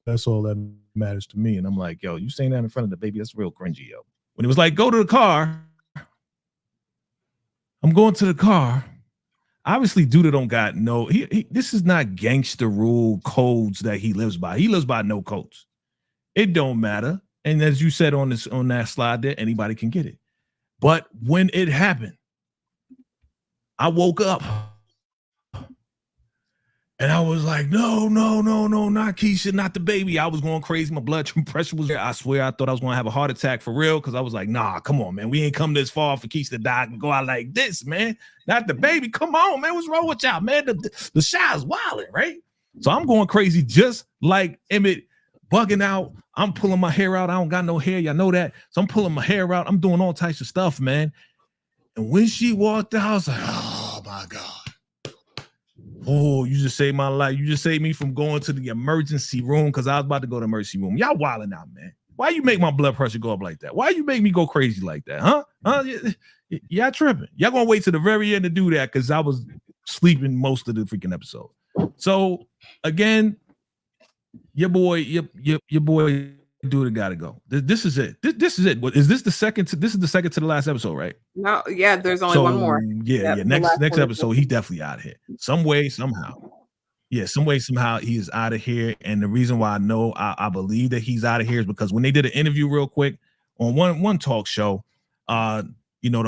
that's all that matters to me. And I'm like, yo, you saying that in front of the baby? That's real cringy, yo. When it was like, go to the car. I'm going to the car. Obviously, Duda don't got no. This is not gangster rule codes that he lives by. He lives by no codes. It don't matter. And as you said on that slide there, anybody can get it. But when it happened, I woke up and I was like, no, not Kesha, not the baby. I was going crazy. My blood pressure was there. I swear I thought I was going to have a heart attack for real because I was like, nah, come on, man. We ain't come this far for Kesha to die and go out like this, man. Not the baby. Come on, man. What's wrong with y'all, man? The Shy's wilding, right? So I'm going crazy just like Emet, bugging out. I'm pulling my hair out. I don't got no hair. Y'all know that. So I'm pulling my hair out. I'm doing all types of stuff, man. And when she walked out, I was like, oh, my God. Oh, you just saved my life. You just saved me from going to the emergency room because I was about to go to the emergency room. Y'all wilding out, man. Why you make my blood pressure go up like that? Why you make me go crazy like that, huh? Y'all tripping. Y'all gonna wait to the very end to do that because I was sleeping most of the freaking episode. So, again, your boy Duda gotta go. This is it. This is it. Is this the second? This is the second to the last episode, right? No, yeah. There's only one more. Yeah. Next episode, he's definitely out of here. Some way, somehow. Yeah, some way, somehow he is out of here. And the reason why I know I believe that he's out of here is because when they did an interview real quick on one talk show, the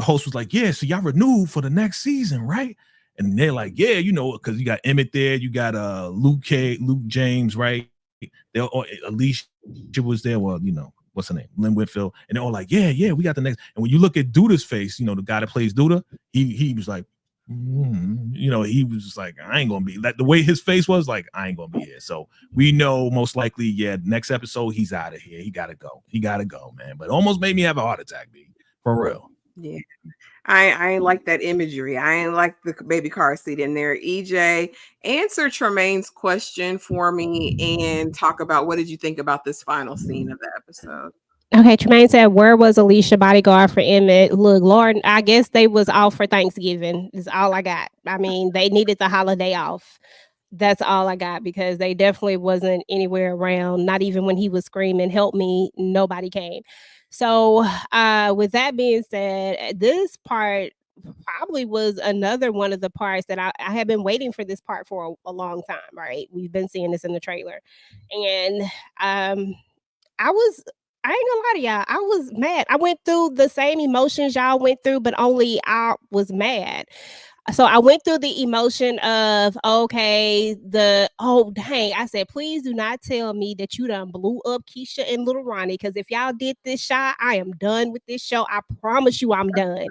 host was like, "Yeah, so y'all renewed for the next season, right?" And they're like, "Yeah, because you got Emet there, you got Luke James, right? Alicia was there. Well, what's her name? Lynn Whitfield. And they're all like, yeah, we got the next. And when you look at Duda's face, the guy that plays Duda, he was like, he was just like, I ain't gonna be like the way his face was like, I ain't gonna be here. So we know most likely, next episode he's out of here. He gotta go, man. But almost made me have a heart attack, for real. Yeah. I ain't like that imagery. I ain't like the baby car seat in there. EJ, answer Tremaine's question for me and talk about what did you think about this final scene of the episode? Okay, Tremaine said, where was Alicia bodyguard for Emet? Look, Lord, I guess they was off for Thanksgiving. Is all I got. I mean, they needed the holiday off. That's all I got because they definitely wasn't anywhere around. Not even when he was screaming, help me, nobody came. So with that being said, this part probably was another one of the parts that I have been waiting for this part for a long time, right? We've been seeing this in the trailer. And I ain't gonna lie to y'all, I was mad. I went through the same emotions y'all went through, but only I was mad. So I went through the emotion of, okay, I said, please do not tell me that you done blew up Kesha and Little Ronnie, because if y'all did this shot, I am done with this show. I promise you I'm done.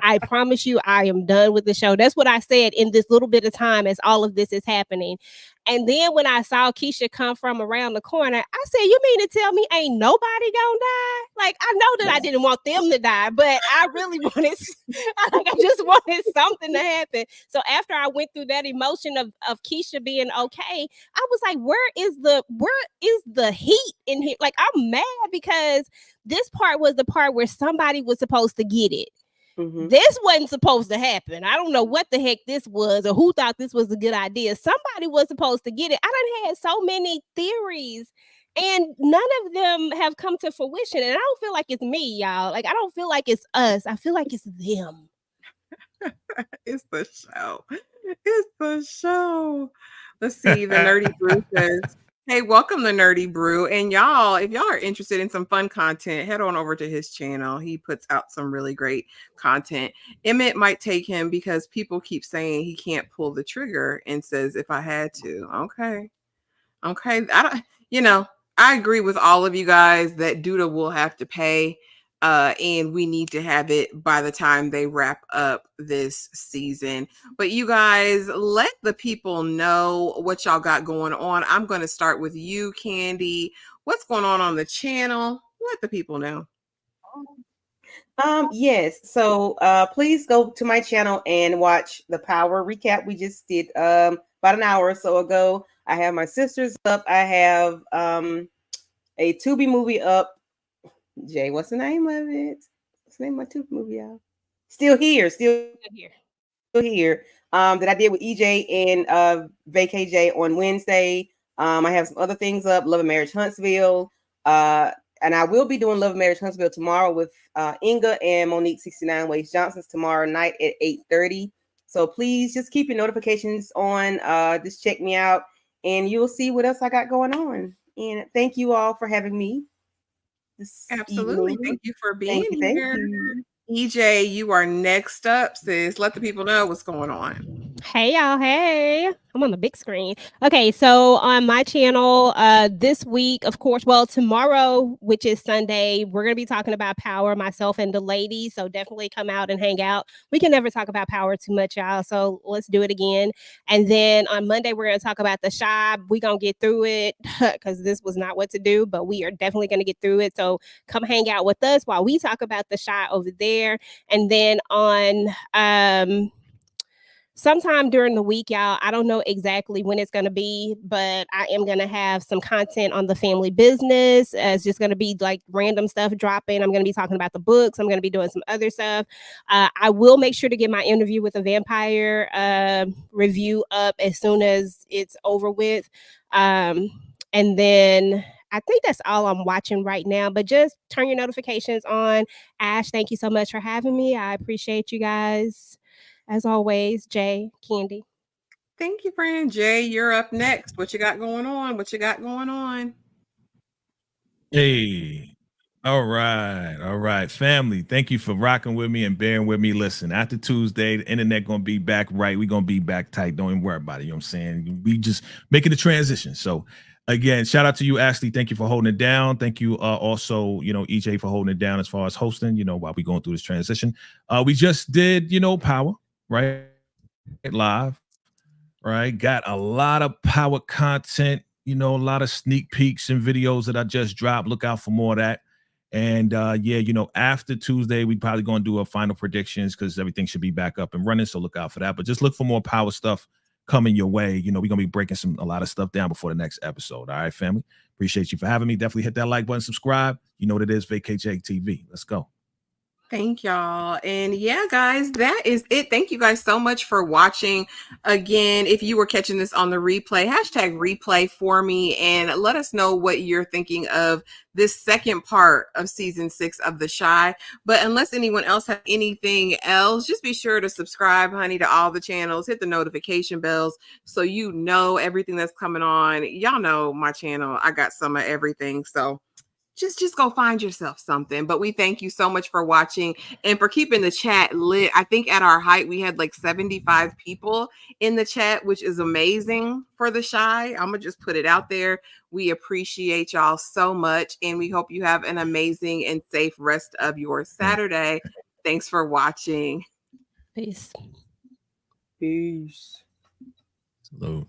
I promise you I am done with the show. That's what I said in this little bit of time as all of this is happening. And then when I saw Kesha come from around the corner, I said, you mean to tell me ain't nobody gonna die? Like, I know that I didn't want them to die, but I really wanted, I just wanted something to happen. So after I went through that emotion of Kesha being okay, I was like, where is the heat in here? Like, I'm mad because this part was the part where somebody was supposed to get it. Mm-hmm. This wasn't supposed to happen. I don't know what the heck this was or who thought this was a good idea. Somebody was supposed to get it. I done had so many theories and none of them have come to fruition. And I don't feel like it's me, y'all. Like, I don't feel like it's us. I feel like it's them. It's the show. It's the show. Let's see. The Nerdy Brew says, hey, welcome to Nerdy Brew. And y'all, if y'all are interested in some fun content, head on over to his channel. He puts out some really great content. Emet might take him because people keep saying he can't pull the trigger and says, if I had to. Okay. I agree with all of you guys that Duda will have to pay. And we need to have it by the time they wrap up this season. But you guys, let the people know what y'all got going on. I'm going to start with you, Candy. What's going on the channel? Let the people know. Yes. So please go to my channel and watch the Power recap we just did about an hour or so ago. I have my sisters up. I have a Tubi movie up. Jay, what's the name of it? What's the name of my tooth movie, y'all? Still here, still Here. here. That I did with EJ and VKJ on Wednesday. I have some other things up. Love and Marriage Huntsville. And I will be doing Love and Marriage Huntsville tomorrow with Inga and Monique 69 Ways Johnson's tomorrow night at 8:30. So please just keep your notifications on. Just check me out, and you'll see what else I got going on. And thank you all for having me this Absolutely. evening. Thank you for being Thank here. you. EJ, you are next up, sis. Let the people know what's going on. Hey y'all, hey. I'm on the big screen. Okay, so on my channel, this week, of course, well, tomorrow, which is Sunday, we're gonna be talking about power, myself and the ladies. So definitely come out and hang out. We can never talk about power too much, y'all. So let's do it again. And then on Monday, we're gonna talk about the shop. We're gonna get through it because this was not what to do, but we are definitely gonna get through it. So come hang out with us while we talk about the shop over there. And then on sometime during the week, y'all. I don't know exactly when it's going to be, but I am going to have some content on the family business. It's just going to be like random stuff dropping. I'm going to be talking about the books. I'm going to be doing some other stuff. I will make sure to get my interview with a vampire review up as soon as it's over with. And then I think that's all I'm watching right now, but just turn your notifications on. Ash, thank you so much for having me. I appreciate you guys. As always, Jay, Candy. Thank you, friend. Jay, you're up next. What you got going on? What you got going on? Hey. All right, family. Thank you for rocking with me and bearing with me. Listen, after Tuesday, the internet gonna be back right. We gonna be back tight. Don't even worry about it. You know what I'm saying? We just making the transition. So again, shout out to you, Ashley. Thank you for holding it down. Thank you also, EJ for holding it down as far as hosting, while we going through this transition. We just did, Power, right? Live. Right, got a lot of power content, a lot of sneak peeks and videos that I just dropped. Look out for more of that. And after Tuesday, we probably gonna do a final predictions because everything should be back up and running. So look out for that. But just look for more power stuff coming your way. We're gonna be breaking a lot of stuff down before the next episode. All right, family. Appreciate you for having me. Definitely hit that like button, subscribe. You know what it is, VKJ TV. Let's go. Thank y'all. And yeah, guys, that is it. Thank you guys so much for watching. Again, if you were catching this on the replay, #replay for me and let us know what you're thinking of this second part of season 6 of The Shy. But unless anyone else has anything else, just be sure to subscribe, honey, to all the channels, hit the notification bells so you know everything that's coming on. Y'all know my channel. I got some of everything. So just go find yourself something. But we thank you so much for watching and for keeping the chat lit. I think at our height we had like 75 people in the chat, which is amazing for The Shy. I'm gonna just put it out there. We appreciate y'all so much, and we hope you have an amazing and safe rest of your Saturday. Thanks for watching. Peace. Peace. Salute.